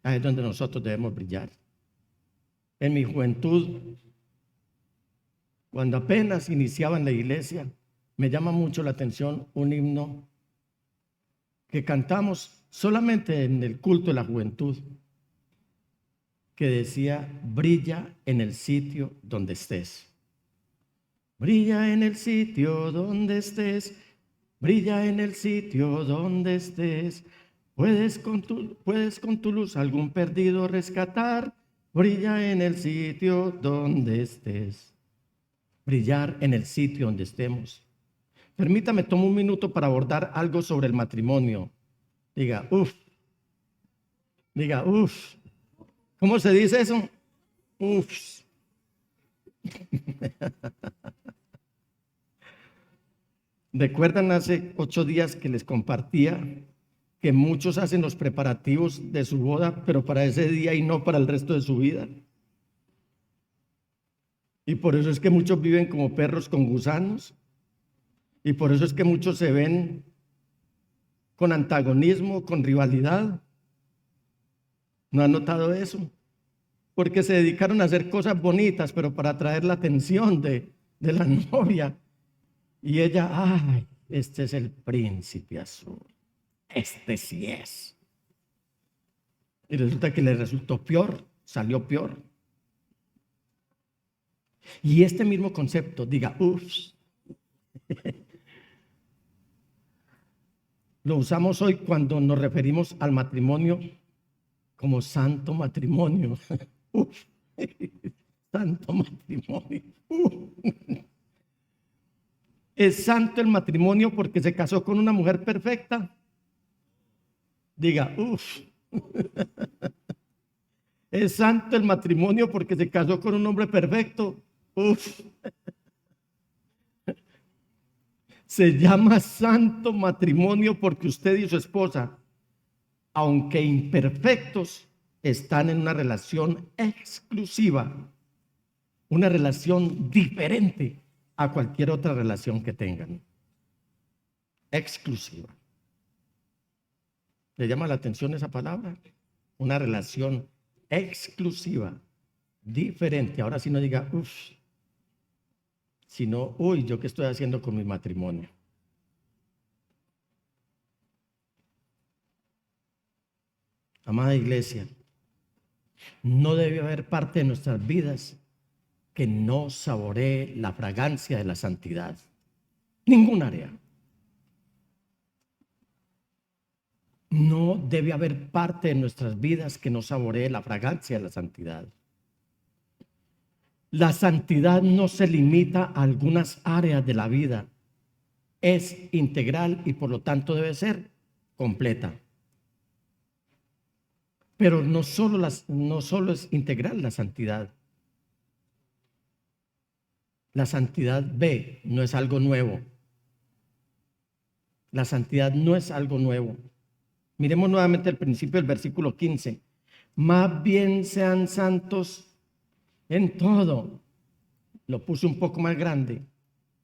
Ahí es donde nosotros debemos brillar. En mi juventud, cuando apenas iniciaba en la iglesia, me llama mucho la atención un himno que cantamos solamente en el culto de la juventud, que decía: brilla en el sitio donde estés. Brilla en el sitio donde estés, brilla en el sitio donde estés. Puedes con tu luz algún perdido rescatar. Brilla en el sitio donde estés. Brillar en el sitio donde estemos. Permítame, tomo un minuto para abordar algo sobre el matrimonio. Diga, uff. Diga, uff. ¿Cómo se dice eso? Uff. ¿Recuerdan hace 8 días que les compartía que muchos hacen los preparativos de su boda, pero para ese día y no para el resto de su vida? Y por eso es que muchos viven como perros con gusanos. Y por eso es que muchos se ven con antagonismo, con rivalidad. ¿No han notado eso? Porque se dedicaron a hacer cosas bonitas, pero para atraer la atención de la novia. Y ella, ay, este es el príncipe azul. Este sí es. Y resulta que le resultó peor, salió peor. Y este mismo concepto, diga, uff, lo usamos hoy cuando nos referimos al matrimonio como santo matrimonio. Uf, santo matrimonio. ¿Es santo el matrimonio porque se casó con una mujer perfecta? Diga, uff. ¿Es santo el matrimonio porque se casó con un hombre perfecto? Uf. Se llama santo matrimonio porque usted y su esposa, aunque imperfectos, están en una relación exclusiva, una relación diferente a cualquier otra relación que tengan. Exclusiva. ¿Le llama la atención esa palabra? Una relación exclusiva, diferente. Ahora sí no diga, uff, sino, uy, ¿yo qué estoy haciendo con mi matrimonio? Amada iglesia, no debe haber parte de nuestras vidas que no saboree la fragancia de la santidad. Ningún área. No debe haber parte de nuestras vidas que no saboree la fragancia de la santidad. La santidad no se limita a algunas áreas de la vida. Es integral y por lo tanto debe ser completa. Pero no solo es integral la santidad. La santidad no es algo nuevo. La santidad no es algo nuevo. Miremos nuevamente el principio del versículo 15. Más bien sean santos en todo. Lo puse un poco más grande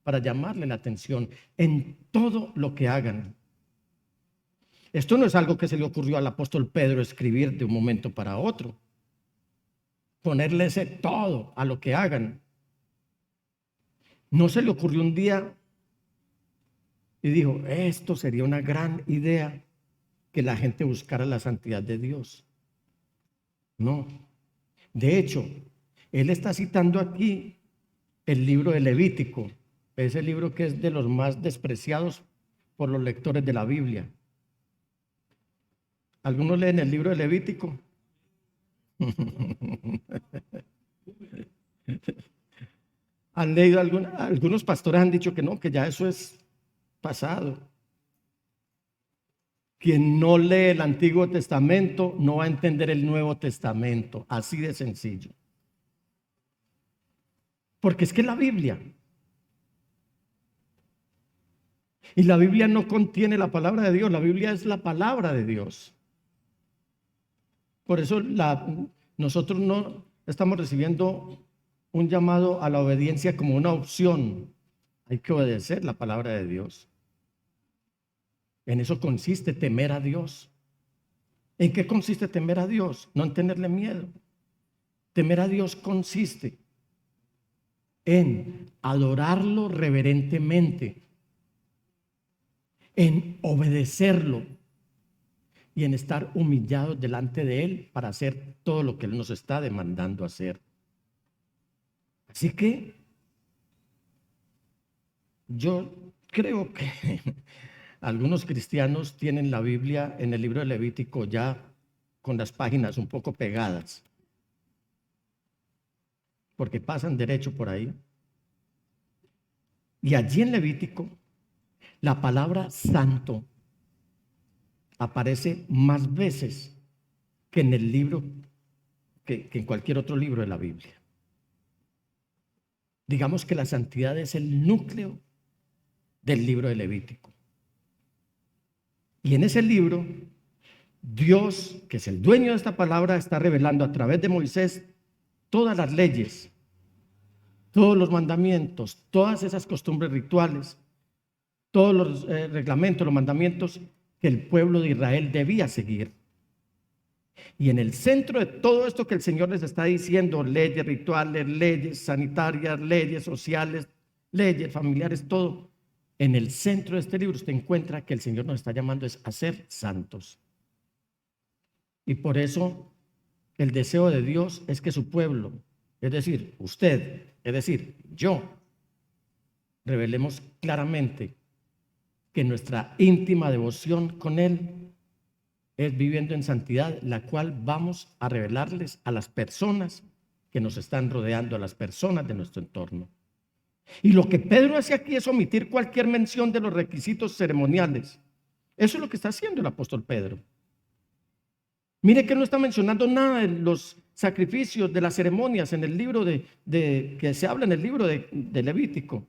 para llamarle la atención. En todo lo que hagan. Esto no es algo que se le ocurrió al apóstol Pedro escribir de un momento para otro. Ponerle ese todo a lo que hagan. No se le ocurrió un día y dijo, esto sería una gran idea que la gente buscara la santidad de Dios. No. De hecho, él está citando aquí el libro de Levítico, ese libro que es de los más despreciados por los lectores de la Biblia. ¿Algunos leen el libro de Levítico? Han leído algunos pastores han dicho que no, que ya eso es pasado. Quien no lee el Antiguo Testamento no va a entender el Nuevo Testamento, así de sencillo. Porque es que la Biblia, y la Biblia no contiene la palabra de Dios, la Biblia es la palabra de Dios. Por eso nosotros no estamos recibiendo un llamado a la obediencia como una opción. Hay que obedecer la palabra de Dios. En eso consiste temer a Dios. ¿En qué consiste temer a Dios? No en tenerle miedo. Temer a Dios consiste en adorarlo reverentemente, en obedecerlo y en estar humillados delante de Él para hacer todo lo que Él nos está demandando hacer. Así que yo creo que algunos cristianos tienen la Biblia en el libro de Levítico ya con las páginas un poco pegadas, porque pasan derecho por ahí. Y allí en Levítico, la palabra santo aparece más veces que en el libro, que en cualquier otro libro de la Biblia. Digamos que la santidad es el núcleo del libro de Levítico. Y en ese libro, Dios, que es el dueño de esta palabra, está revelando a través de Moisés todas las leyes, todos los mandamientos, todas esas costumbres rituales, todos los reglamentos, los mandamientos que el pueblo de Israel debía seguir. Y en el centro de todo esto que el Señor les está diciendo, leyes rituales, leyes sanitarias, leyes sociales, leyes familiares, todo, en el centro de este libro usted encuentra que el Señor nos está llamando es a ser santos. Y por eso el deseo de Dios es que su pueblo, es decir, usted, es decir, yo, revelemos claramente que nuestra íntima devoción con Él es viviendo en santidad, la cual vamos a revelarles a las personas que nos están rodeando, a las personas de nuestro entorno. Y lo que Pedro hace aquí es omitir cualquier mención de los requisitos ceremoniales. Eso es lo que está haciendo el apóstol Pedro. Mire que no está mencionando nada de los sacrificios, de las ceremonias en el libro que se habla en el libro de Levítico.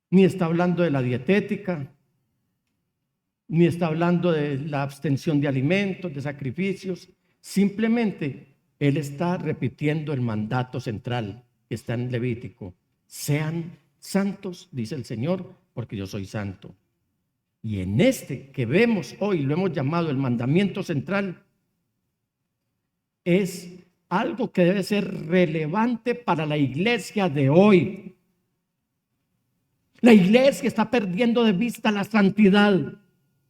Ni está hablando de la dietética, ni está hablando de la abstención de alimentos, de sacrificios. Simplemente él está repitiendo el mandato central que está en Levítico. Sean santos, dice el Señor, porque yo soy santo. Y en este que vemos hoy, lo hemos llamado el mandamiento central, es algo que debe ser relevante para la iglesia de hoy. La iglesia está perdiendo de vista la santidad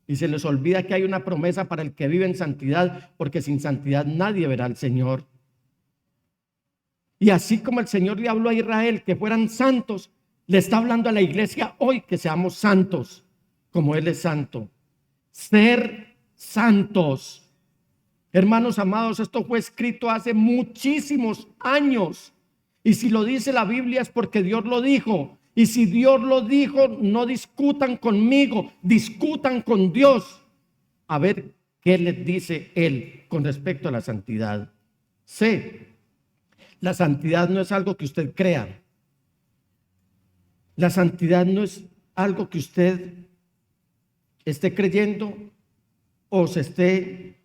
y se les olvida que hay una promesa para el que vive en santidad, porque sin santidad nadie verá al Señor. Y así como el Señor le habló a Israel que fueran santos, le está hablando a la iglesia hoy que seamos santos, como Él es santo. Ser santos. Hermanos amados, esto fue escrito hace muchísimos años. Y si lo dice la Biblia es porque Dios lo dijo. Y si Dios lo dijo, no discutan conmigo, discutan con Dios. A ver qué les dice Él con respecto a la santidad. La santidad no es algo que usted crea. La santidad no es algo que usted esté creyendo o se esté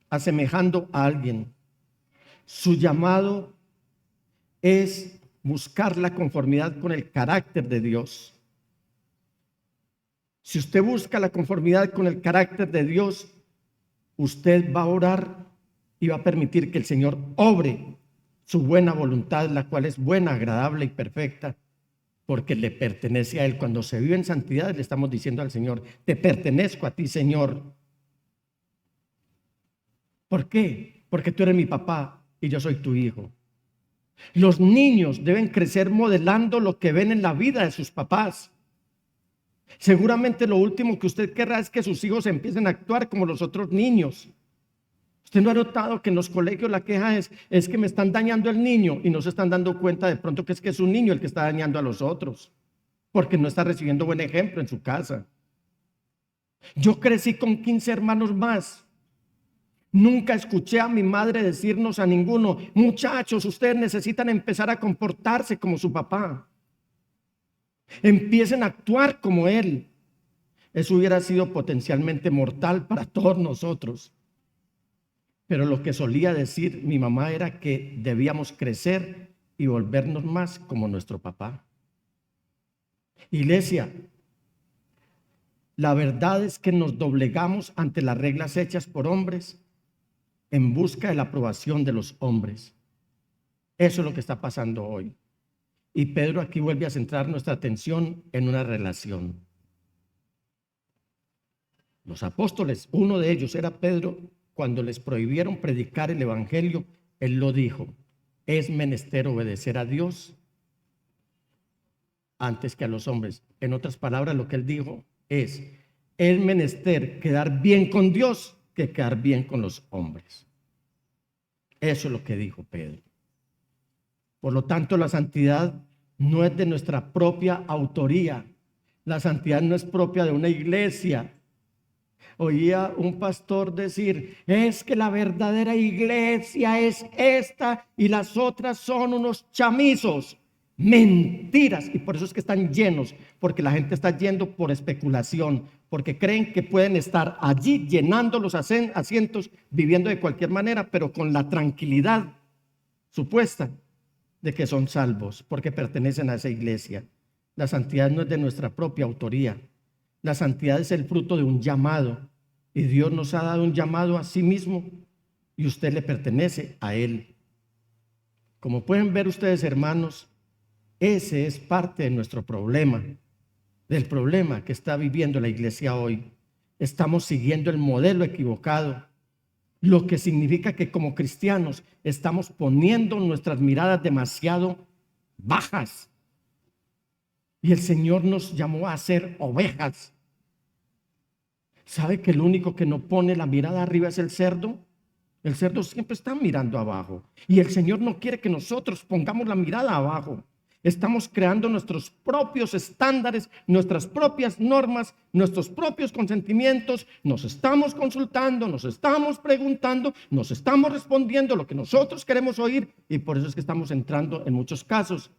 asemejando a alguien. Su llamado es buscar la conformidad con el carácter de Dios. Si usted busca la conformidad con el carácter de Dios, usted va a orar y va a permitir que el Señor obre su buena voluntad, la cual es buena, agradable y perfecta, porque le pertenece a Él. Cuando se vive en santidad, le estamos diciendo al Señor: te pertenezco a ti, Señor. ¿Por qué? Porque tú eres mi papá y yo soy tu hijo. Los niños deben crecer modelando lo que ven en la vida de sus papás. Seguramente lo último que usted querrá es que sus hijos empiecen a actuar como los otros niños. ¿Usted no ha notado que en los colegios la queja es que me están dañando el niño y no se están dando cuenta de pronto que es un niño el que está dañando a los otros, porque no está recibiendo buen ejemplo en su casa? Yo crecí con 15 hermanos más. Nunca escuché a mi madre decirnos a ninguno: muchachos, ustedes necesitan empezar a comportarse como su papá. Empiecen a actuar como él. Eso hubiera sido potencialmente mortal para todos nosotros. Pero lo que solía decir mi mamá era que debíamos crecer y volvernos más como nuestro papá. Iglesia, la verdad es que nos doblegamos ante las reglas hechas por hombres en busca de la aprobación de los hombres. Eso es lo que está pasando hoy. Y Pedro aquí vuelve a centrar nuestra atención en una relación. Los apóstoles, uno de ellos era Pedro. Cuando les prohibieron predicar el evangelio, él lo dijo: es menester obedecer a Dios antes que a los hombres. En otras palabras, lo que él dijo es menester quedar bien con Dios que quedar bien con los hombres. Eso es lo que dijo Pedro. Por lo tanto, la santidad no es de nuestra propia autoría. La santidad no es propia de una iglesia. Oía un pastor decir: es que la verdadera iglesia es esta y las otras son unos chamizos. Mentiras. Y por eso es que están llenos, porque la gente está yendo por especulación, porque creen que pueden estar allí llenando los asientos, viviendo de cualquier manera, pero con la tranquilidad supuesta de que son salvos, porque pertenecen a esa iglesia. La santidad no es de nuestra propia autoría. La santidad es el fruto de un llamado, y Dios nos ha dado un llamado a sí mismo, y usted le pertenece a Él. Como pueden ver ustedes, hermanos, ese es parte de nuestro problema, del problema que está viviendo la iglesia hoy. Estamos siguiendo el modelo equivocado, lo que significa que como cristianos estamos poniendo nuestras miradas demasiado bajas. Y el Señor nos llamó a ser ovejas. ¿Sabe que el único que no pone la mirada arriba es el cerdo? El cerdo siempre está mirando abajo. Y el Señor no quiere que nosotros pongamos la mirada abajo. Estamos creando nuestros propios estándares, nuestras propias normas, nuestros propios consentimientos. Nos estamos consultando, nos estamos preguntando, nos estamos respondiendo lo que nosotros queremos oír. Y por eso es que estamos entrando en muchos casos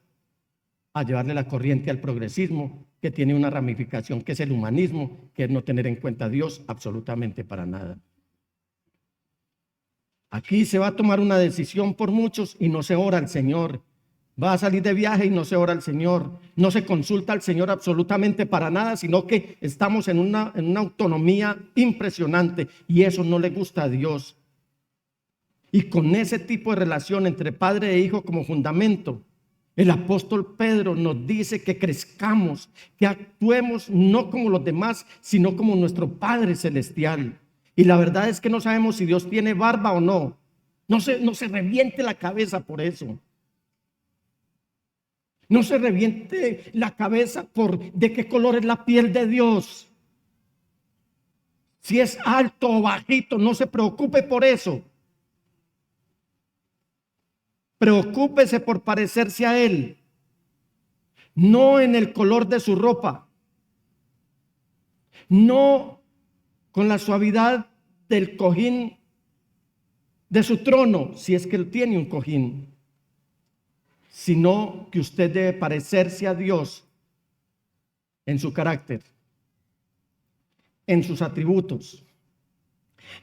a llevarle la corriente al progresismo, que tiene una ramificación que es el humanismo, que es no tener en cuenta a Dios absolutamente para nada. Aquí se va a tomar una decisión por muchos y no se ora al Señor. Va a salir de viaje y no se ora al Señor. No se consulta al Señor absolutamente para nada, sino que estamos en una autonomía impresionante y eso no le gusta a Dios. Y con ese tipo de relación entre padre e hijo como fundamento, el apóstol Pedro nos dice que crezcamos, que actuemos no como los demás, sino como nuestro Padre Celestial. Y la verdad es que no sabemos si Dios tiene barba o no. No se reviente la cabeza por eso. No se reviente la cabeza por de qué color es la piel de Dios. Si es alto o bajito, no se preocupe por eso. Preocúpese por parecerse a Él, no en el color de su ropa, no con la suavidad del cojín de su trono, si es que Él tiene un cojín, sino que usted debe parecerse a Dios en su carácter, en sus atributos,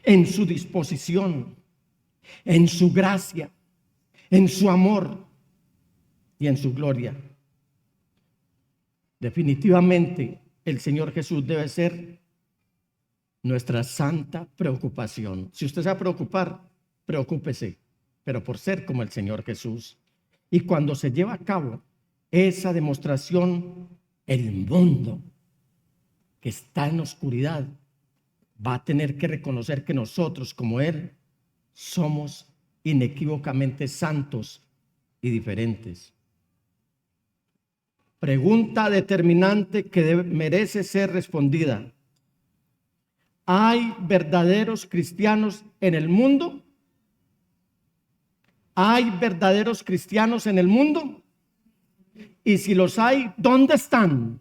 en su disposición, en su gracia, en su amor y en su gloria. Definitivamente el Señor Jesús debe ser nuestra santa preocupación. Si usted se va a preocupar, preocúpese, pero por ser como el Señor Jesús. Y cuando se lleva a cabo esa demostración, el mundo que está en oscuridad va a tener que reconocer que nosotros, como Él, somos inequívocamente santos y diferentes. Pregunta determinante que merece ser respondida. ¿Hay verdaderos cristianos en el mundo? ¿Hay verdaderos cristianos en el mundo? Y si los hay, ¿dónde están?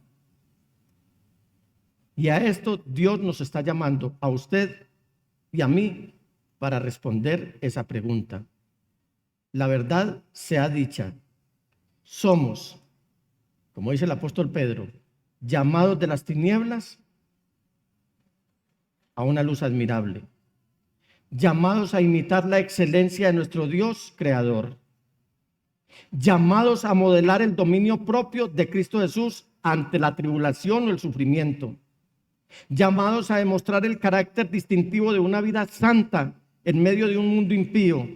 Y a esto Dios nos está llamando, a usted y a mí, para responder esa pregunta. La verdad sea dicha, somos, como dice el apóstol Pedro, llamados de las tinieblas a una luz admirable, llamados a imitar la excelencia de nuestro Dios creador, llamados a modelar el dominio propio de Cristo Jesús ante la tribulación o el sufrimiento, llamados a demostrar el carácter distintivo de una vida santa en medio de un mundo impío.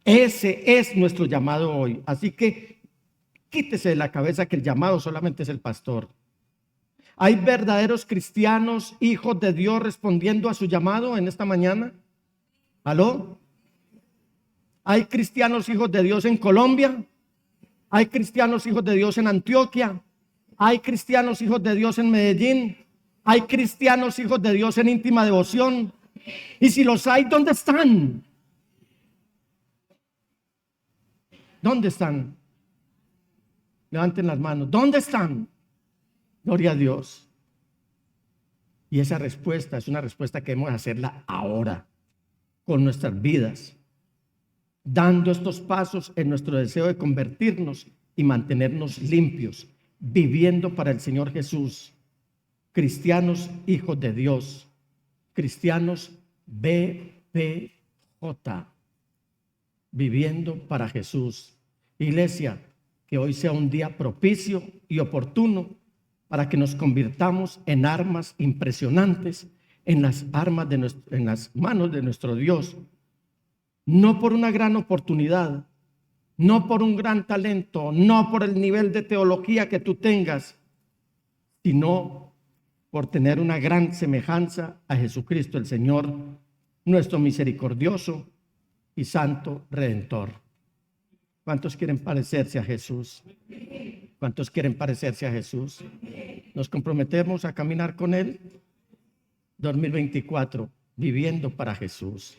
Ese es nuestro llamado hoy. Así que quítese de la cabeza que el llamado solamente es el pastor. ¿Hay verdaderos cristianos, hijos de Dios, respondiendo a su llamado en esta mañana? ¿Aló? ¿Hay cristianos, hijos de Dios en Colombia? ¿Hay cristianos, hijos de Dios en Antioquia? ¿Hay cristianos, hijos de Dios en Medellín? ¿Hay cristianos, hijos de Dios en íntima devoción? Y si los hay, ¿dónde están? ¿Dónde están? Levanten las manos. ¿Dónde están? Gloria a Dios. Y esa respuesta es una respuesta que debemos hacerla ahora, con nuestras vidas, dando estos pasos en nuestro deseo de convertirnos y mantenernos limpios, viviendo para el Señor Jesús. Cristianos hijos de Dios, cristianos BPJ, viviendo para Jesús. Iglesia, que hoy sea un día propicio y oportuno para que nos convirtamos en armas impresionantes en las manos de nuestro Dios. No por una gran oportunidad, no por un gran talento, no por el nivel de teología que tú tengas, sino por tener una gran semejanza a Jesucristo, el Señor, nuestro misericordioso y santo Redentor. ¿Cuántos quieren parecerse a Jesús? ¿Cuántos quieren parecerse a Jesús? ¿Nos comprometemos a caminar con Él? 2024, viviendo para Jesús.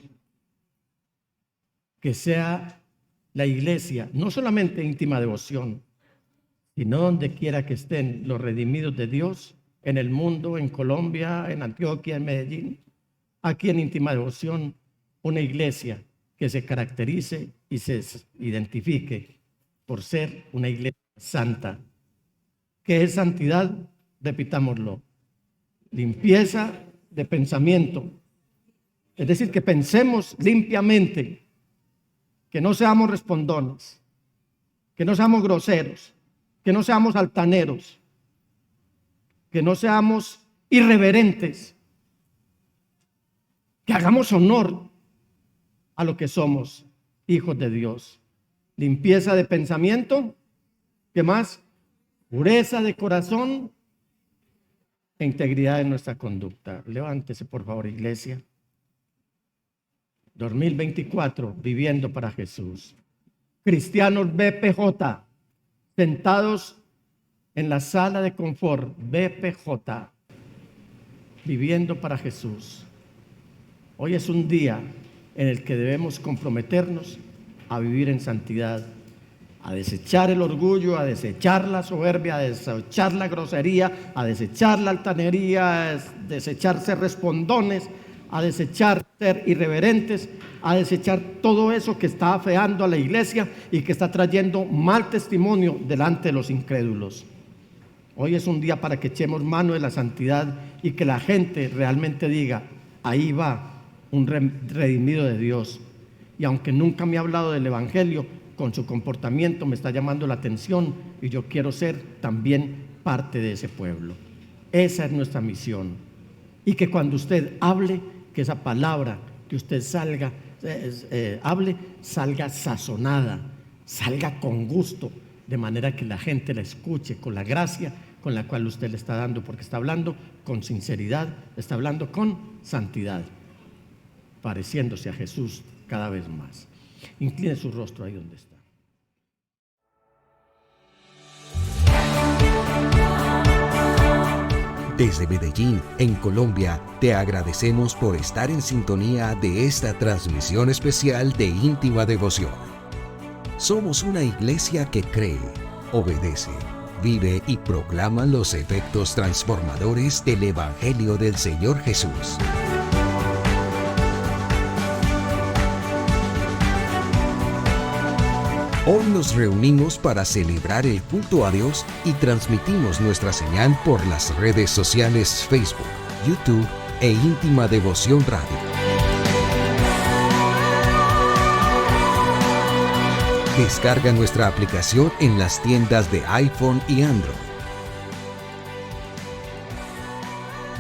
Que sea la iglesia, no solamente íntima devoción, sino donde quiera que estén los redimidos de Dios, en el mundo, en Colombia, en Antioquia, en Medellín, aquí en íntima devoción, una iglesia que se caracterice y se identifique por ser una iglesia santa. ¿Qué es santidad? Repitámoslo. Limpieza de pensamiento. Es decir, que pensemos limpiamente, que no seamos respondones, que no seamos groseros, que no seamos altaneros, que no seamos irreverentes, que hagamos honor a lo que somos, hijos de Dios. Limpieza de pensamiento, ¿qué más? Pureza de corazón e integridad de nuestra conducta. Levántese, por favor, iglesia. 2024, viviendo para Jesús. Cristianos BPJ, sentados en la sala de confort, BPJ, viviendo para Jesús. Hoy es un día en el que debemos comprometernos a vivir en santidad, a desechar el orgullo, a desechar la soberbia, a desechar la grosería, a desechar la altanería, a desechar ser respondones, a desechar ser irreverentes, a desechar todo eso que está afeando a la iglesia y que está trayendo mal testimonio delante de los incrédulos. Hoy es un día para que echemos mano de la santidad y que la gente realmente diga, ahí va un redimido de Dios. Y aunque nunca me ha hablado del evangelio, con su comportamiento me está llamando la atención y yo quiero ser también parte de ese pueblo. Esa es nuestra misión. Y que cuando usted hable, que esa palabra que usted hable, salga sazonada, salga con gusto, de manera que la gente la escuche con la gracia con la cual usted le está dando, porque está hablando con sinceridad, está hablando con santidad, pareciéndose a Jesús cada vez más. Incline su rostro ahí donde está. Desde Medellín, en Colombia, te agradecemos por estar en sintonía de esta transmisión especial de íntima devoción. Somos una iglesia que cree, obedece, vive y proclama los efectos transformadores del Evangelio del Señor Jesús. Hoy nos reunimos para celebrar el culto a Dios y transmitimos nuestra señal por las redes sociales Facebook, YouTube e Íntima Devoción Radio. Descarga nuestra aplicación en las tiendas de iPhone y Android.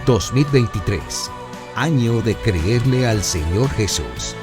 2023, año de creerle al Señor Jesús.